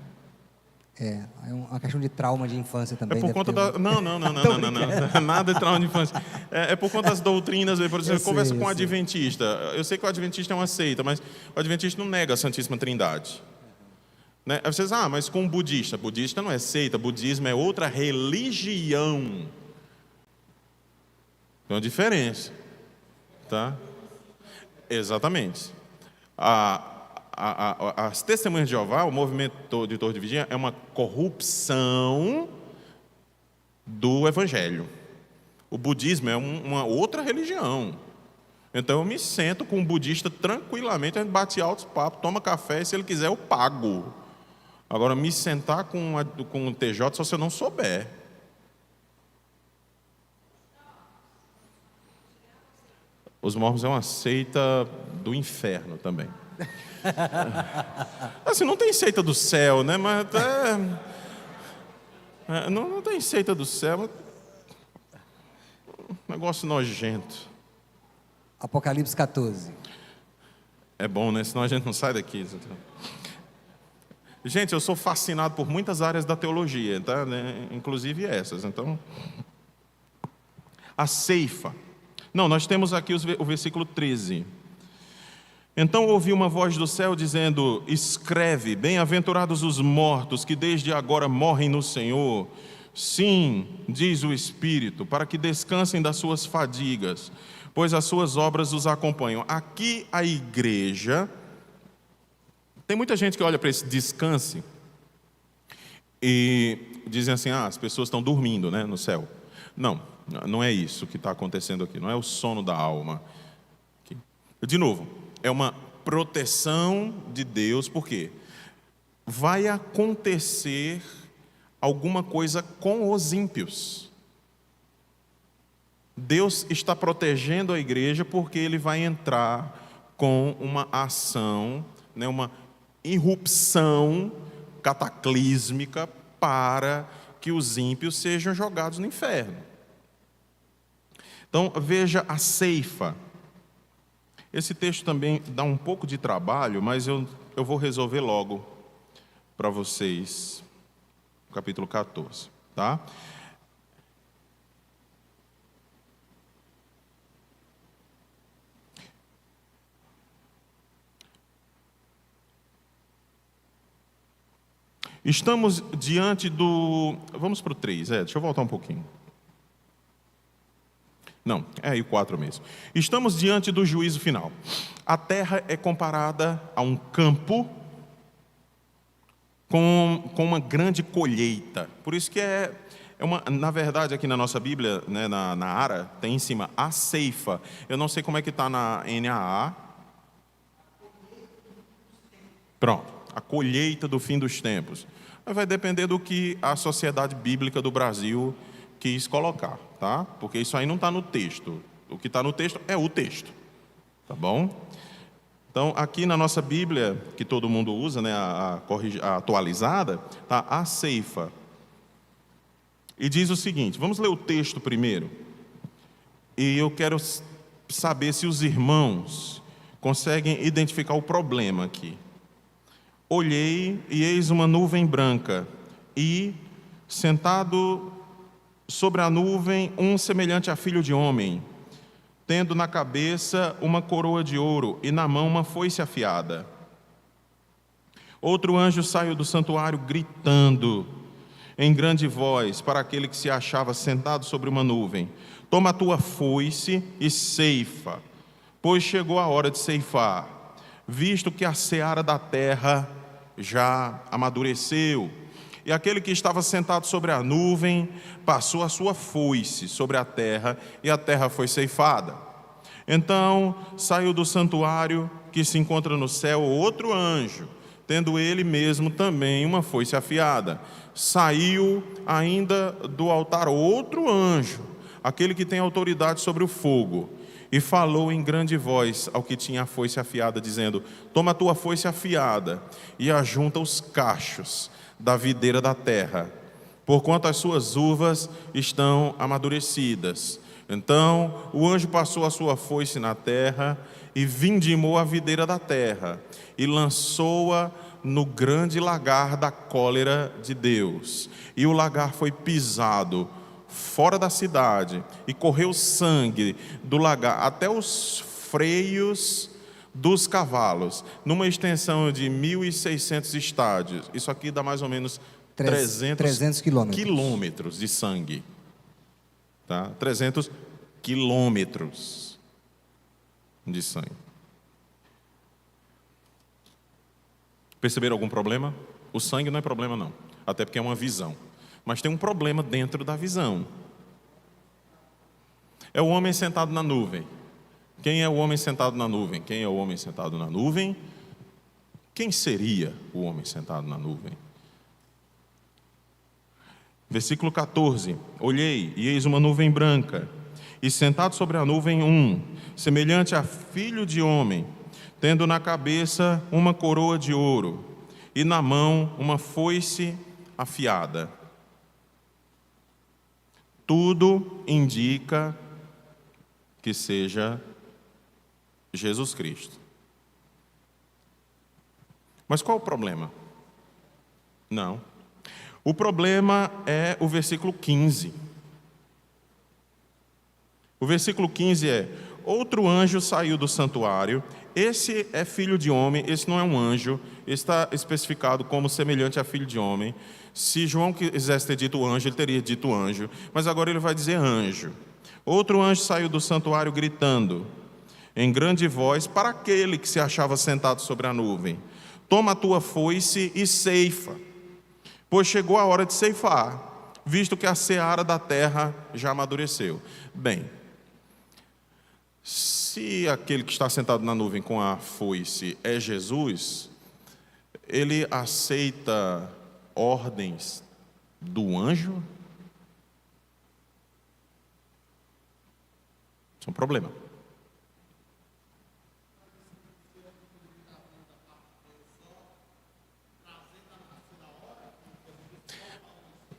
É uma questão de trauma de infância também. É por conta da... Não. Nada de trauma de infância. É por conta das doutrinas. Por exemplo, você conversa com um adventista. Eu sei que o adventista é uma seita, mas o adventista não nega a Santíssima Trindade. Né? Aí vocês, mas com o budista. Budista não é seita, budismo é outra religião. Tem uma diferença. Tá? Exatamente. As testemunhas de Jeová, o movimento de Torre de Vigia, é uma corrupção do Evangelho. O budismo é uma outra religião. Então eu me sento com um budista tranquilamente, a gente bate altos papos, toma café, e se ele quiser eu pago. Agora, me sentar com um TJ só se eu não souber. Os mormons é uma seita do inferno também. Assim, não tem seita do céu, né? Mas não tem seita do céu. Negócio nojento. Apocalipse 14. É bom, né? Senão a gente não sai daqui. Gente, eu sou fascinado por muitas áreas da teologia, tá? Inclusive essas. Então, a ceifa. Não, nós temos aqui o versículo 13. Então ouvi uma voz do céu dizendo: escreve, bem-aventurados os mortos que desde agora morrem no Senhor. Sim, diz o Espírito, para que descansem das suas fadigas, pois as suas obras os acompanham. Aqui a igreja, tem muita gente que olha para esse descanse e dizem assim: as pessoas estão dormindo, né, no céu. Não, não é isso que está acontecendo aqui, não é o sono da alma. De novo, é uma proteção de Deus, porque vai acontecer alguma coisa com os ímpios. Deus está protegendo a igreja porque Ele vai entrar com uma ação, né, uma irrupção cataclísmica para que os ímpios sejam jogados no inferno. Então, veja a ceifa. Esse texto também dá um pouco de trabalho, mas eu vou resolver logo para vocês. Capítulo 14, tá? Estamos diante do... Vamos para o 3, deixa eu voltar um pouquinho. Não, é aí o 4 mesmo. Estamos diante do juízo final. A terra é comparada a um campo com uma grande colheita. Por isso que na verdade, aqui na nossa Bíblia, né, na Ara, tem em cima a ceifa. Eu não sei como é que está na NAA. Pronto, a colheita do fim dos tempos. Mas vai depender do que a Sociedade Bíblica do Brasil quis colocar, tá? Porque isso aí não está no texto. O que está no texto é o texto, tá bom? Então, aqui na nossa Bíblia, que todo mundo usa, né, a atualizada, tá a ceifa. E diz o seguinte, vamos ler o texto primeiro. E eu quero saber se os irmãos conseguem identificar o problema aqui. Olhei e eis uma nuvem branca, e sentado sobre a nuvem um semelhante a filho de homem, tendo na cabeça uma coroa de ouro e na mão uma foice afiada. Outro anjo saiu do santuário gritando em grande voz para aquele que se achava sentado sobre uma nuvem: toma a tua foice e ceifa, pois chegou a hora de ceifar, visto que a seara da terra já amadureceu. E aquele que estava sentado sobre a nuvem passou a sua foice sobre a terra, e a terra foi ceifada. Então saiu do santuário que se encontra no céu outro anjo, tendo ele mesmo também uma foice afiada. Saiu ainda do altar outro anjo, aquele que tem autoridade sobre o fogo, e falou em grande voz ao que tinha a foice afiada, dizendo: toma a tua foice afiada e ajunta os cachos da videira da terra, porquanto as suas uvas estão amadurecidas. Então o anjo passou a sua foice na terra e vindimou a videira da terra e lançou-a no grande lagar da cólera de Deus. E o lagar foi pisado fora da cidade, e correu sangue do lagar até os freios dos cavalos, numa extensão de 1.600 estádios. Isso aqui dá mais ou menos 300 quilômetros de sangue. Tá? 300 quilômetros de sangue. Perceberam algum problema? O sangue não é problema, não. Até porque é uma visão. Mas tem um problema dentro da visão. É o homem sentado na nuvem. Quem é o homem sentado na nuvem? Quem é o homem sentado na nuvem? Quem seria o homem sentado na nuvem? Versículo 14: Olhei, e eis uma nuvem branca, e sentado sobre a nuvem semelhante a filho de homem, tendo na cabeça uma coroa de ouro, e na mão uma foice afiada. Tudo indica que seja Jesus Cristo. Mas qual o problema? Não. O problema é o versículo 15. O versículo 15 é: outro anjo saiu do santuário. Esse é filho de homem, esse não é um anjo, está especificado como semelhante a filho de homem. Se João quisesse ter dito anjo, ele teria dito anjo, mas agora ele vai dizer anjo. Outro anjo saiu do santuário gritando em grande voz para aquele que se achava sentado sobre a nuvem: toma a tua foice e ceifa, pois chegou a hora de ceifar, visto que a seara da terra já amadureceu. Bem, se aquele que está sentado na nuvem com a foice é Jesus, ele aceita ordens do anjo? Isso é um problema.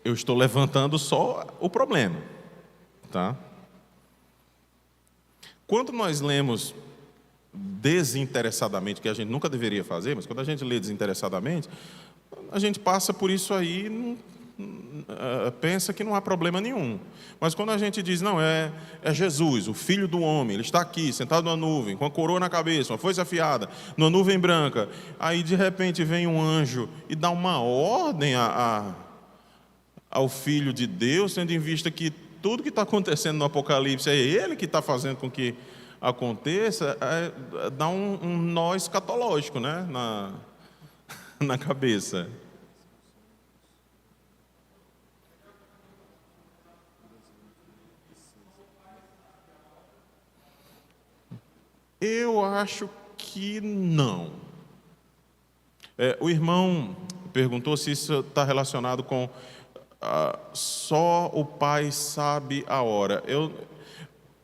Eu estou levantando só o problema, tá? Quando nós lemos desinteressadamente, que a gente nunca deveria fazer, mas quando a gente lê desinteressadamente, a gente passa por isso aí e pensa que não há problema nenhum. Mas quando a gente diz, não, é Jesus, o Filho do Homem, ele está aqui, sentado numa nuvem, com a coroa na cabeça, uma foice afiada, numa nuvem branca, aí de repente vem um anjo e dá uma ordem ao Filho de Deus, tendo em vista que tudo que está acontecendo no Apocalipse é Ele que está fazendo com que aconteça, dá um nó escatológico, né, na cabeça. Eu acho que não. O irmão perguntou se isso está relacionado com só o Pai sabe a hora.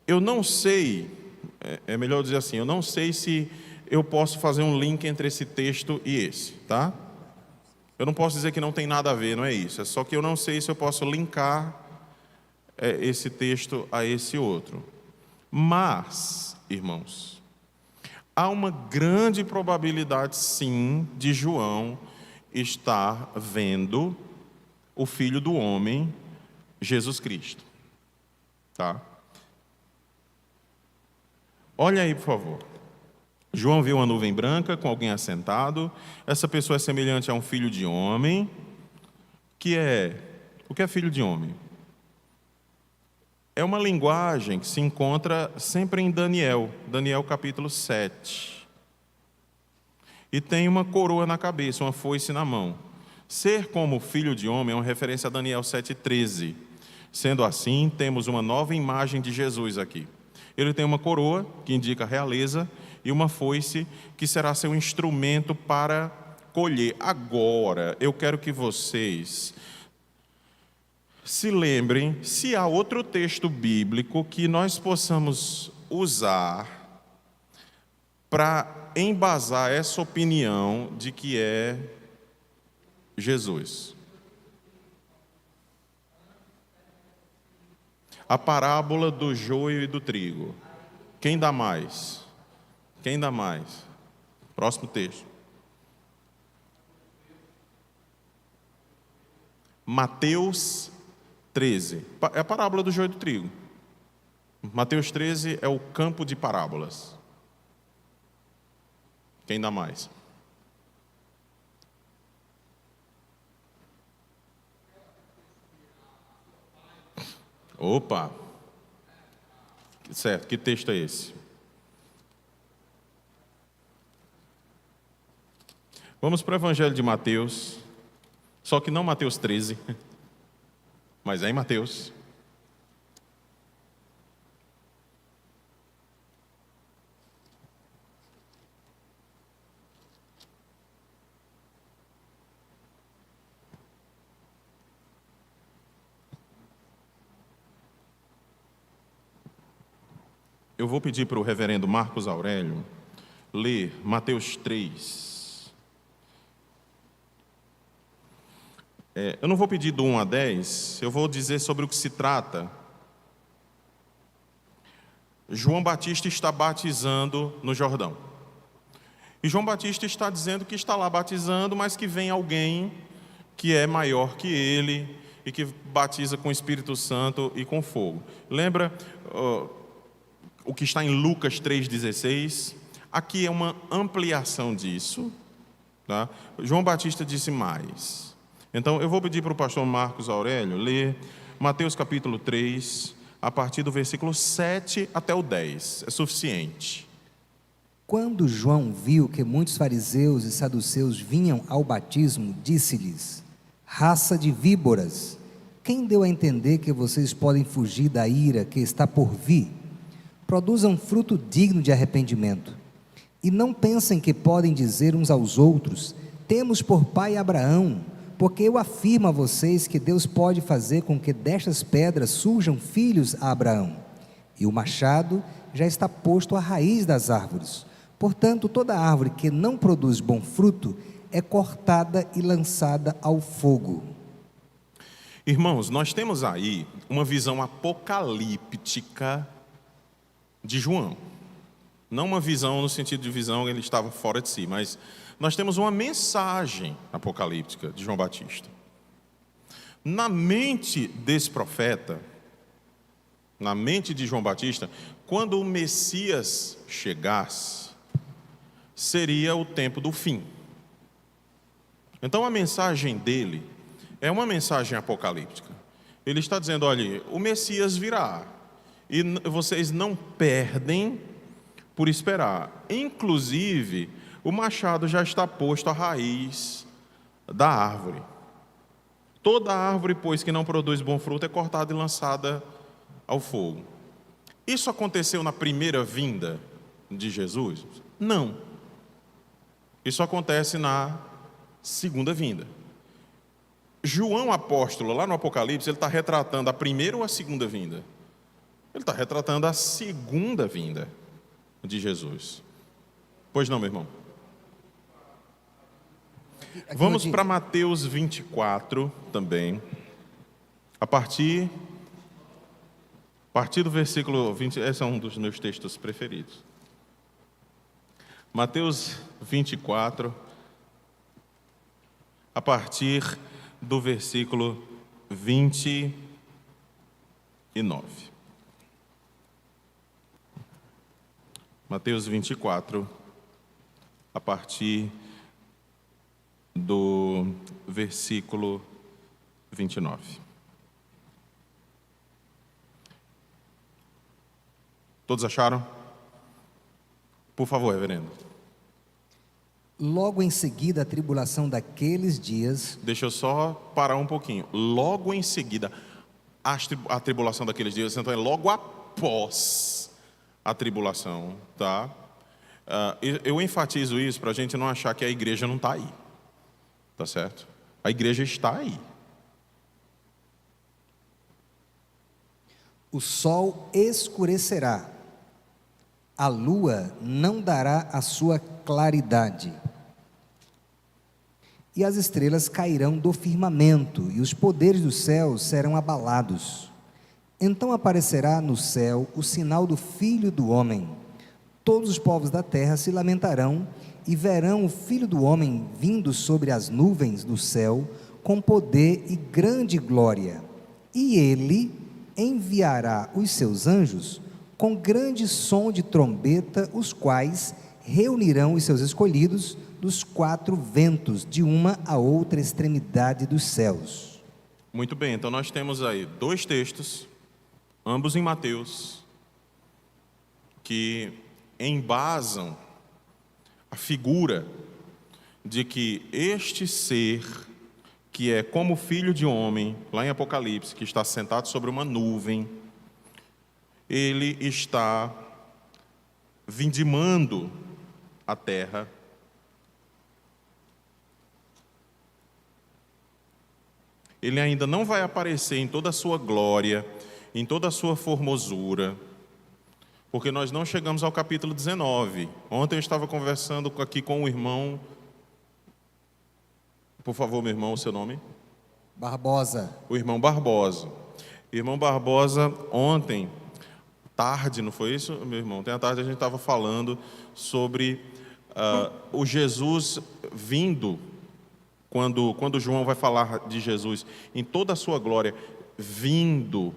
Eu não sei, é melhor dizer assim, eu não sei se eu posso fazer um link entre esse texto e esse, tá? Eu não posso dizer que não tem nada a ver, não é isso. É só que eu não sei se eu posso linkar esse texto a esse outro. Mas, irmãos, há uma grande probabilidade, sim, de João estar vendo o Filho do Homem, Jesus Cristo. Tá? Olha aí, por favor. João viu uma nuvem branca com alguém assentado. Essa pessoa é semelhante a um filho de homem. O que é filho de homem? É uma linguagem que se encontra sempre em Daniel capítulo 7. E tem uma coroa na cabeça, uma foice na mão. Ser como filho de homem é uma referência a Daniel 7,13. Sendo assim, temos uma nova imagem de Jesus aqui. Ele tem uma coroa, que indica realeza, e uma foice, que será seu instrumento para colher. Agora, eu quero que vocês se lembrem se há outro texto bíblico que nós possamos usar para embasar essa opinião de que é Jesus. A parábola do joio e do trigo. Quem dá mais? Quem dá mais? Próximo texto. Mateus 13. É a parábola do joio e do trigo. Mateus 13 é o campo de parábolas. Quem dá mais? Opa! Certo, que texto é esse? Vamos para o Evangelho de Mateus, só que não Mateus 13, mas é em Mateus. eu vou pedir para o reverendo Marcos Aurélio ler Mateus 3. Eu não vou pedir do 1 a 10, eu vou dizer sobre o que se trata. João Batista está batizando no Jordão. E João Batista está dizendo que está lá batizando, mas que vem alguém que é maior que ele e que batiza com o Espírito Santo e com fogo. Lembra o que está em Lucas 3,16? Aqui é uma ampliação disso. Tá? João Batista disse mais. Então, eu vou pedir para o pastor Marcos Aurélio ler Mateus capítulo 3, a partir do versículo 7 até o 10. É suficiente. Quando João viu que muitos fariseus e saduceus vinham ao batismo, disse-lhes: raça de víboras, quem deu a entender que vocês podem fugir da ira que está por vir? Produzam fruto digno de arrependimento. E não pensem que podem dizer uns aos outros: temos por pai Abraão, porque eu afirmo a vocês que Deus pode fazer com que destas pedras surjam filhos a Abraão. E o machado já está posto à raiz das árvores. Portanto, toda árvore que não produz bom fruto é cortada e lançada ao fogo. Irmãos, nós temos aí uma visão apocalíptica de João. Não uma visão no sentido de visão que ele estava fora de si, mas nós temos uma mensagem apocalíptica de João Batista. Na mente desse profeta, na mente de João Batista, quando o Messias chegasse, seria o tempo do fim. Então a mensagem dele é uma mensagem apocalíptica. Ele está dizendo: olha, o Messias virá e vocês não perdem por esperar. Inclusive, o machado já está posto à raiz da árvore. Toda árvore, pois, que não produz bom fruto é cortada e lançada ao fogo. Isso aconteceu na primeira vinda de Jesus? Não. Isso acontece na segunda vinda. João apóstolo, lá no Apocalipse, ele está retratando a primeira ou a segunda vinda? Ele está retratando a segunda vinda de Jesus. Pois não, meu irmão? Vamos para Mateus 24 também. A partir do versículo 20, esse é um dos meus textos preferidos. Mateus 24, a partir do versículo 29. Mateus 24, a partir do versículo 29. Todos acharam? Por favor, reverendo. Logo em seguida, a tribulação daqueles dias... Deixa eu só parar um pouquinho. Logo em seguida, a tribulação daqueles dias, então é logo após a tribulação, tá? Eu enfatizo isso para a gente não achar que a igreja não está aí, tá certo? A igreja está aí. O sol escurecerá, a lua não dará a sua claridade, e as estrelas cairão do firmamento, e os poderes do céu serão abalados. Então aparecerá no céu o sinal do Filho do Homem. Todos os povos da terra se lamentarão e verão o Filho do Homem vindo sobre as nuvens do céu com poder e grande glória. E ele enviará os seus anjos com grande som de trombeta, os quais reunirão os seus escolhidos dos quatro ventos, de uma a outra extremidade dos céus. Muito bem, então nós temos aí dois textos, ambos em Mateus, que embasam a figura de que este ser, que é como filho de homem, lá em Apocalipse, que está sentado sobre uma nuvem, ele está vindimando a terra. Ele ainda não vai aparecer em toda a sua glória, em toda a sua formosura, porque nós não chegamos ao capítulo 19. Ontem eu estava conversando aqui com o irmão. Por favor, meu irmão, o seu nome? Barbosa. O irmão Barbosa. Irmão Barbosa, ontem, tarde, não foi isso, meu irmão? Ontem à tarde a gente estava falando sobre o Jesus vindo, quando João vai falar de Jesus em toda a sua glória, vindo.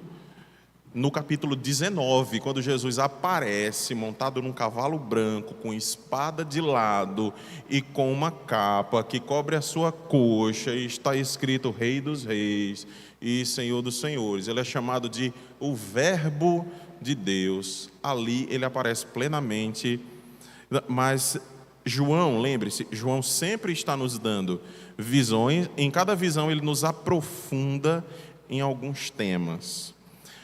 No capítulo 19, quando Jesus aparece montado num cavalo branco, com espada de lado e com uma capa que cobre a sua coxa, e está escrito Rei dos Reis e Senhor dos Senhores. Ele é chamado de o Verbo de Deus. Ali ele aparece plenamente. Mas João, lembre-se, João sempre está nos dando visões. Em cada visão ele nos aprofunda em alguns temas.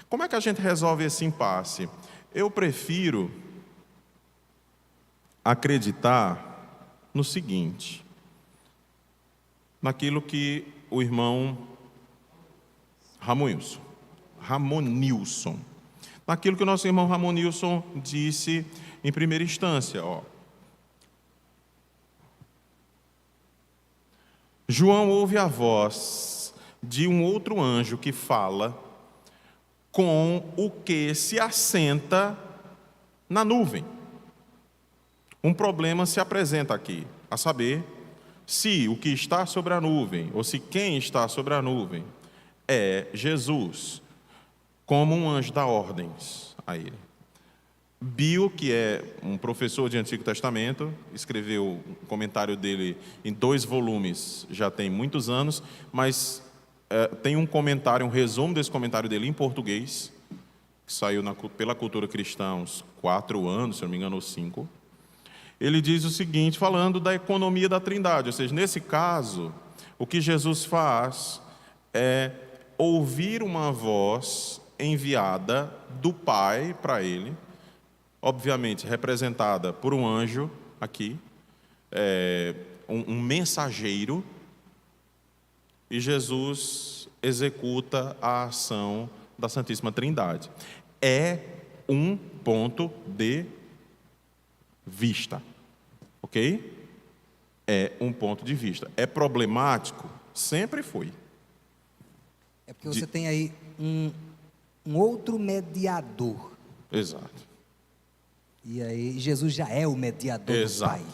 Como é que a gente resolve esse impasse? Eu prefiro acreditar no seguinte, naquilo que o irmão Ramonilson, naquilo que o nosso irmão Ramonilson disse em primeira instância. João ouve a voz de um outro anjo que fala com o que se assenta na nuvem. Um problema se apresenta aqui, a saber, se o que está sobre a nuvem, ou se quem está sobre a nuvem, é Jesus, como um anjo dá ordens a ele. Bio, que é um professor de Antigo Testamento, escreveu um comentário dele em 2 volumes, já tem muitos anos, mas tem um comentário, um resumo desse comentário dele em português, que saiu pela Cultura Cristã há uns 4 anos, se não me engano, ou 5. Ele diz o seguinte, falando da economia da Trindade, ou seja, nesse caso, o que Jesus faz é ouvir uma voz enviada do Pai para ele, obviamente representada por um anjo aqui, um mensageiro, e Jesus executa a ação da Santíssima Trindade. É um ponto de vista, ok? É um ponto de vista. É problemático? Sempre foi. É porque você tem aí um outro mediador. Exato. E aí Jesus já é o mediador do Pai.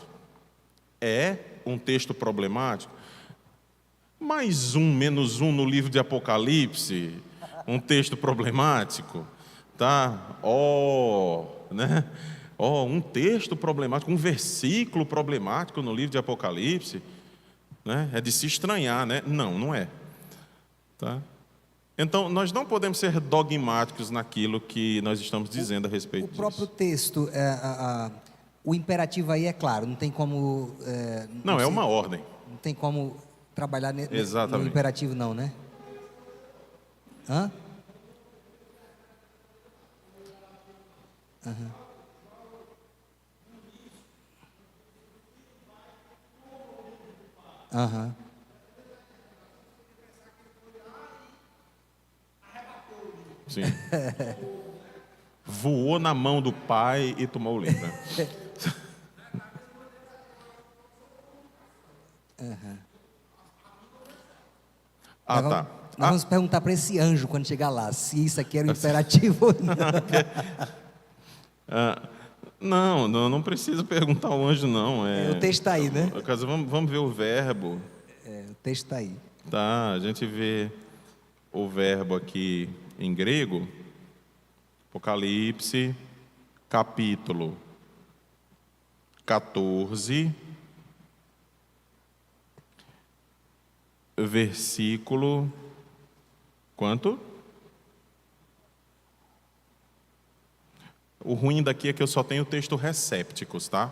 É um texto problemático? Mais menos um no livro de Apocalipse, um texto problemático, tá? Né? Um texto problemático, um versículo problemático no livro de Apocalipse, né? É de se estranhar, né? Não, não é, tá? Então, nós não podemos ser dogmáticos naquilo que nós estamos dizendo a respeito disso. O próprio texto, o imperativo aí é claro, não tem como... Não, é uma ordem. Não tem como trabalhar Exatamente. no imperativo não, né? Hã? Uhum. Uhum. Sim. Voou na mão do Pai e tomou o livro. Uhum. Tá. Nós vamos perguntar para esse anjo quando chegar lá, se isso aqui era o imperativo ou não. Não precisa perguntar ao anjo, não. O texto está aí, né? Vamos ver o verbo. O texto está aí. Tá, a gente vê o verbo aqui em grego, Apocalipse, capítulo 14, versículo, quanto? O ruim daqui é que eu só tenho o texto recépticos, tá?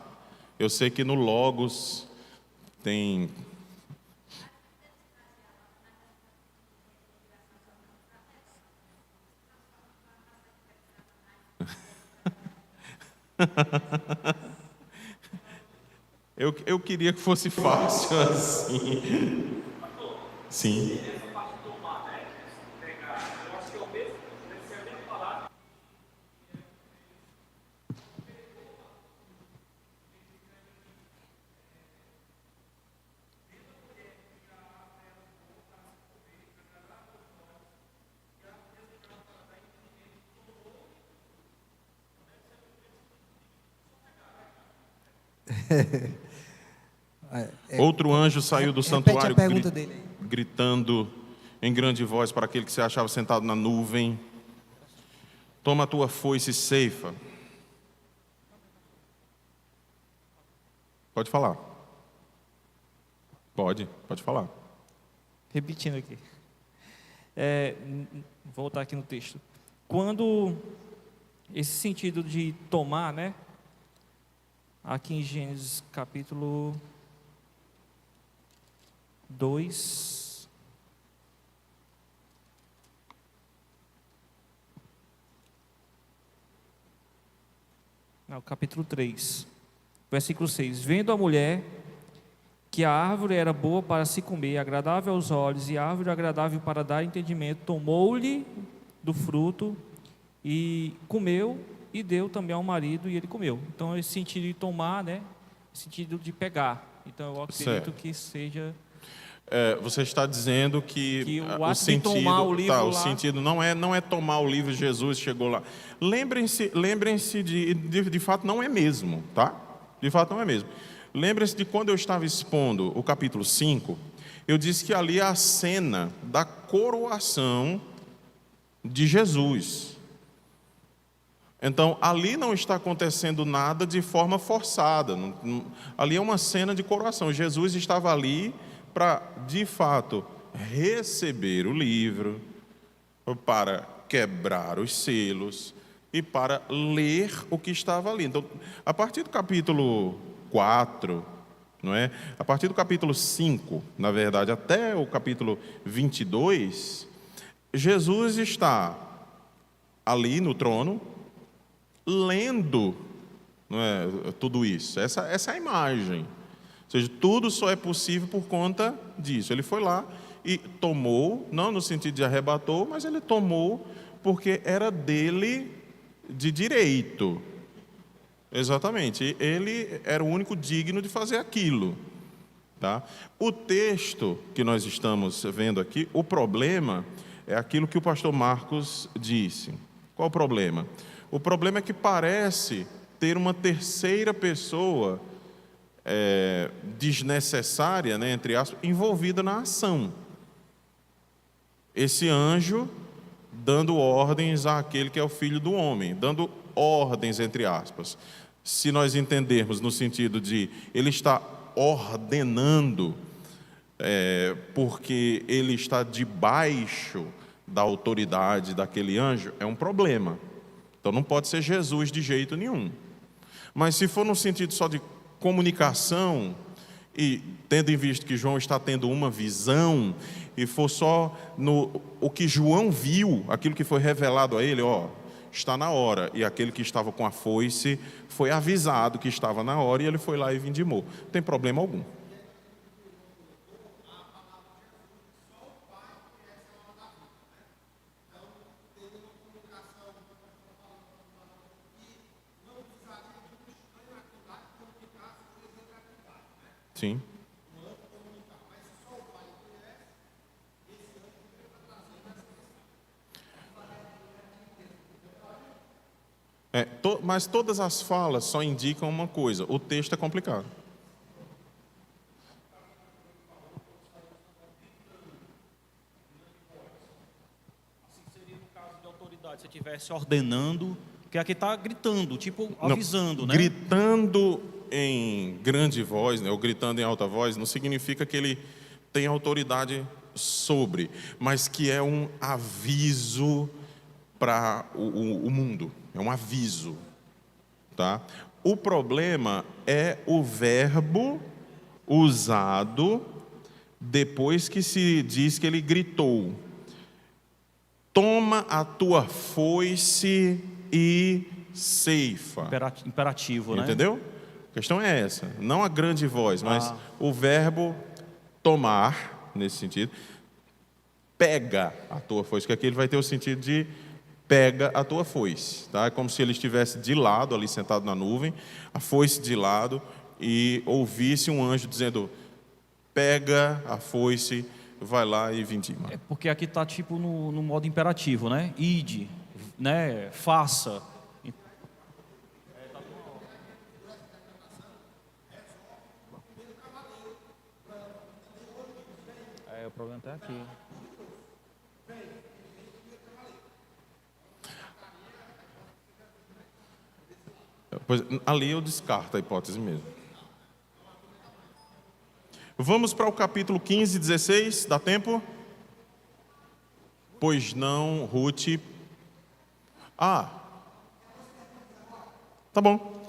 Eu sei que no Logos tem... Eu queria que fosse fácil assim. Sim. Outro anjo saiu do Repete santuário a pergunta dele aí. gritando em grande voz para aquele que se achava sentado na nuvem: toma a tua foice e ceifa. Pode falar. Pode falar. Repetindo aqui. Voltar aqui no texto. Quando esse sentido de tomar, né? Aqui em Gênesis capítulo 2. Não, capítulo 3. Versículo 6. Vendo a mulher que a árvore era boa para se comer, agradável aos olhos, e árvore agradável para dar entendimento, tomou-lhe do fruto e comeu, e deu também ao marido, e ele comeu. Então, esse sentido de tomar, né? Esse sentido de pegar. Então, eu acredito Certo. que seja... Você está dizendo que o o ato de sentido, tomar o livro o lá- sentido não é tomar o livro, Jesus chegou lá. Lembrem-se de fato não é mesmo, tá? De fato não é mesmo. Lembrem-se de quando eu estava expondo o capítulo 5, eu disse que ali é a cena da coroação de Jesus. Então, ali não está acontecendo nada de forma forçada. Ali é uma cena de coroação. Jesus estava ali para, de fato, receber o livro, para quebrar os selos e para ler o que estava ali. Então, a partir do capítulo 4, não é? A partir do capítulo 5, na verdade, até o capítulo 22, Jesus está ali no trono, lendo, não é, tudo isso. Essa é a imagem. Ou seja, tudo só é possível por conta disso. Ele foi lá e tomou, não no sentido de arrebatou, mas ele tomou porque era dele de direito. Exatamente. Ele era o único digno de fazer aquilo. Tá? O texto que nós estamos vendo aqui, o problema é aquilo que o pastor Marcos disse. Qual o problema? O problema é que parece ter uma terceira pessoa desnecessária, né, entre aspas, envolvida na ação. Esse anjo dando ordens àquele que é o filho do homem, dando ordens, entre aspas. Se nós entendermos no sentido de ele está ordenando, porque ele está debaixo da autoridade daquele anjo, é um problema. Então não pode ser Jesus de jeito nenhum. Mas se for no sentido só de comunicação, e tendo em vista que João está tendo uma visão, e for só o que João viu, aquilo que foi revelado a ele, está na hora, e aquele que estava com a foice foi avisado que estava na hora, e ele foi lá e vindimou. Não tem problema algum. Sim. Mas todas as falas só indicam uma coisa: o texto é complicado. Assim seria no caso de autoridade, se estivesse ordenando, porque aqui está gritando, tipo avisando, né? Gritando em grande voz, né, ou gritando em alta voz, não significa que ele tem autoridade sobre, mas que é um aviso para o mundo, é um aviso, tá? O problema é o verbo usado depois que se diz que ele gritou: toma a tua foice e ceifa. Imperativo, né? Entendeu? A questão é essa, não a grande voz, mas o verbo tomar, nesse sentido, pega a tua foice, que aqui ele vai ter o sentido de pega a tua foice, tá? É como se ele estivesse de lado, ali sentado na nuvem, a foice de lado, e ouvisse um anjo dizendo: pega a foice, vai lá e vindima. É porque aqui está tipo no modo imperativo, né? Ide, né? Faça. o problema está aqui. Pois, ali eu descarto a hipótese mesmo. Vamos para o capítulo 15 e 16, dá tempo? Pois não, Ruth. Ah, tá bom.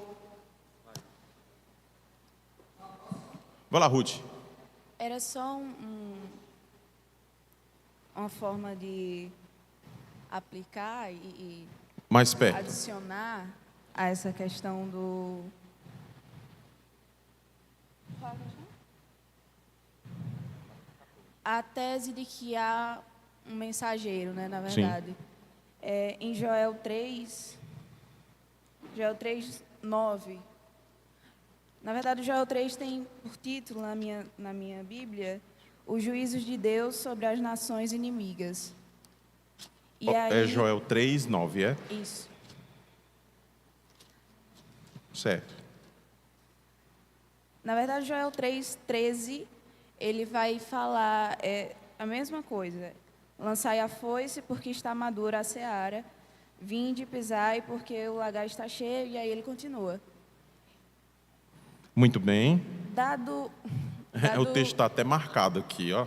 Vai lá, Ruth. Era só uma forma de aplicar e Mais perto. adicionar a essa questão do... A tese de que há um mensageiro, né, na verdade. Em Joel 3, 9. Na verdade, o Joel 3 tem por título, na minha Bíblia, os juízos de Deus sobre as nações inimigas. E É Joel 3, 9, é? Isso. Certo. Na verdade, Joel 3, 13, ele vai falar a mesma coisa. Lançai a foice, porque está madura a seara. Vinde, pisai, porque o lagar está cheio. E aí ele continua. Muito bem. O texto está até marcado aqui, ó.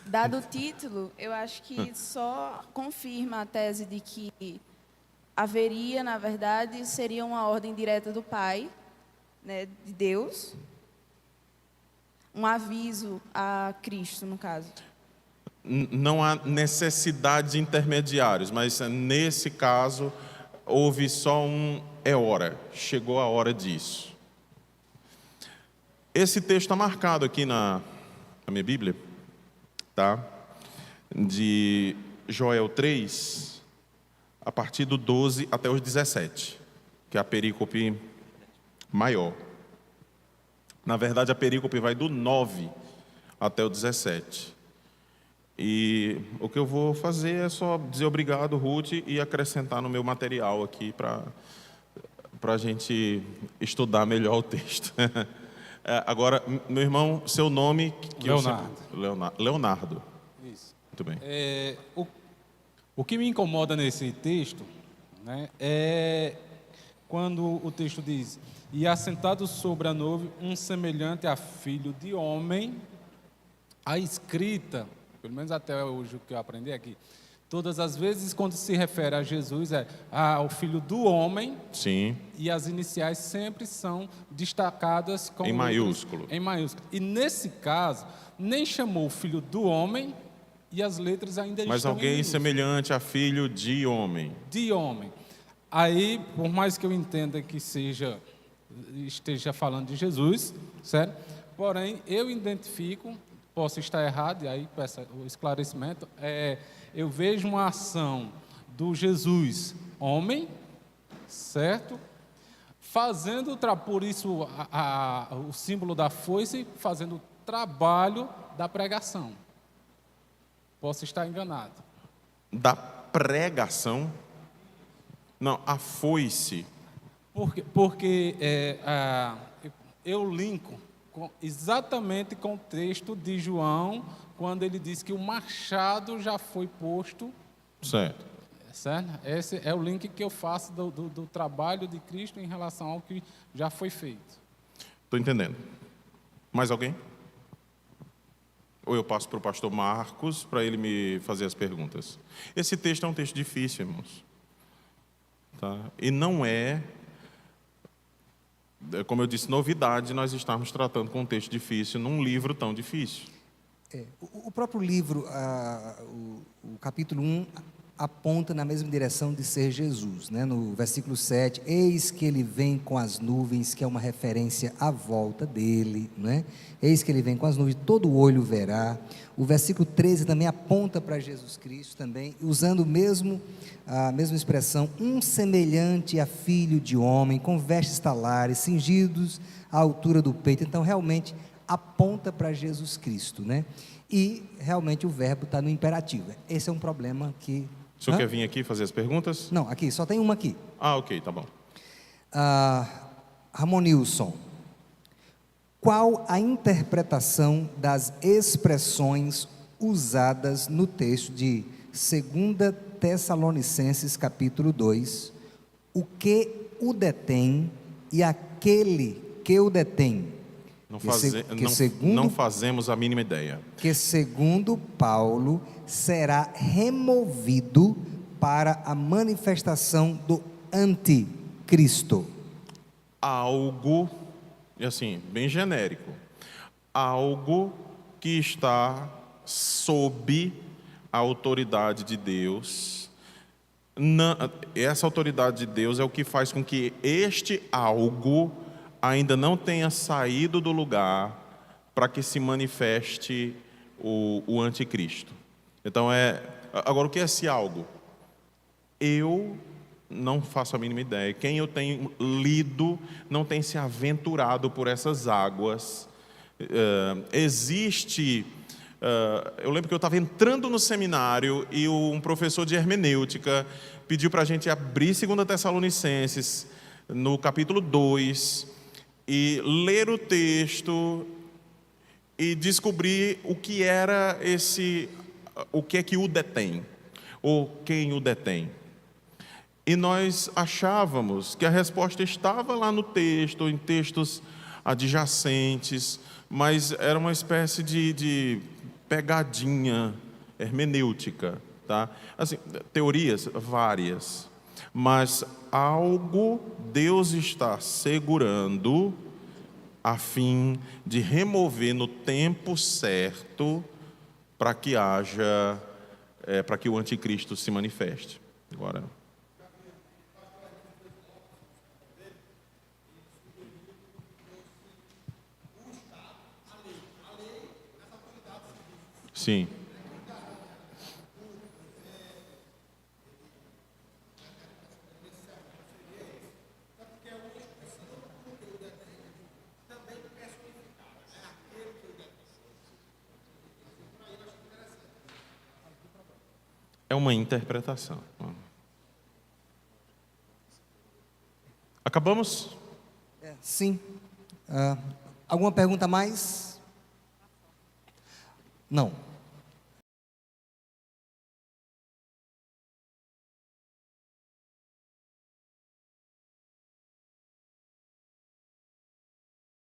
Dado o título, eu acho que só confirma a tese de que haveria, na verdade, seria uma ordem direta do Pai, né, de Deus, um aviso a Cristo, no caso. Não há necessidade de intermediários, mas nesse caso houve só é hora, chegou a hora disso. Esse texto está marcado aqui na minha Bíblia, tá? De Joel 3, a partir do 12 até os 17, que é a perícope maior. Na verdade, a perícope vai do 9 até o 17. E o que eu vou fazer é só dizer obrigado, Ruth, e acrescentar no meu material aqui para a gente estudar melhor o texto. Agora, meu irmão, seu nome? Leonardo. Isso. Muito bem. O que me incomoda nesse texto, né, é quando o texto diz: e assentado sobre a nuvem, um semelhante a filho de homem. A escrita, pelo menos até hoje o que eu aprendi aqui, todas as vezes quando se refere a Jesus é o filho do homem. Sim. E as iniciais sempre são destacadas com em maiúsculo. Em maiúsculo. E nesse caso, nem chamou o filho do homem e as letras ainda estão em Mas alguém semelhante a filho de homem. De homem. Aí, por mais que eu entenda que esteja falando de Jesus, certo? Porém, eu identifico, posso estar errado, e aí peço o esclarecimento, eu vejo uma ação do Jesus homem, certo? Fazendo, por isso o símbolo da foice, fazendo o trabalho da pregação. Posso estar enganado. Da pregação? Não, a foice. Porque eu linko exatamente com o texto de João, quando ele diz que o machado já foi posto. Certo. Certo? Esse é o link que eu faço do trabalho de Cristo em relação ao que já foi feito. Estou entendendo. Mais alguém? Ou eu passo para o pastor Marcos para ele me fazer as perguntas. Esse texto é um texto difícil, irmãos. Tá? E não como eu disse, novidade nós estarmos tratando com um texto difícil num livro tão difícil. O próprio livro, o capítulo 1, aponta na mesma direção de ser Jesus, né? No versículo 7, eis que ele vem com as nuvens, que é uma referência à volta dele, né? Eis que ele vem com as nuvens, todo olho verá. O versículo 13 também aponta para Jesus Cristo também, usando a mesma expressão, um semelhante a filho de homem, com vestes talares, cingidos à altura do peito. Então, realmente, aponta para Jesus Cristo, né? E, realmente, o verbo está no imperativo. Esse é um problema que... O senhor quer vir aqui fazer as perguntas? Não, aqui, só tem uma aqui. Ok, tá bom. Ramonilson, qual a interpretação das expressões usadas no texto de 2 Tessalonicenses capítulo 2, o que o detém e aquele que o detém? Não fazemos a mínima ideia. Que segundo Paulo será removido para a manifestação do anticristo. Algo, assim, bem genérico, algo que está sob a autoridade de Deus. Essa autoridade de Deus é o que faz com que este algo ainda não tenha saído do lugar para que se manifeste o anticristo. Então agora o que é esse algo? Eu não faço a mínima ideia. Quem eu tenho lido não tem se aventurado por essas águas. Eu lembro que eu estava entrando no seminário e um professor de hermenêutica pediu para a gente abrir 2 Tessalonicenses, no capítulo 2, e ler o texto e descobrir o que era o que é que o detém, ou quem o detém. E nós achávamos que a resposta estava lá no texto, em textos adjacentes, mas era uma espécie de pegadinha hermenêutica, tá? Assim, teorias várias, mas algo Deus está segurando a fim de remover no tempo certo para que para que o anticristo se manifeste. Agora, sim. É uma interpretação. Acabamos? Sim. Alguma pergunta a mais? Não.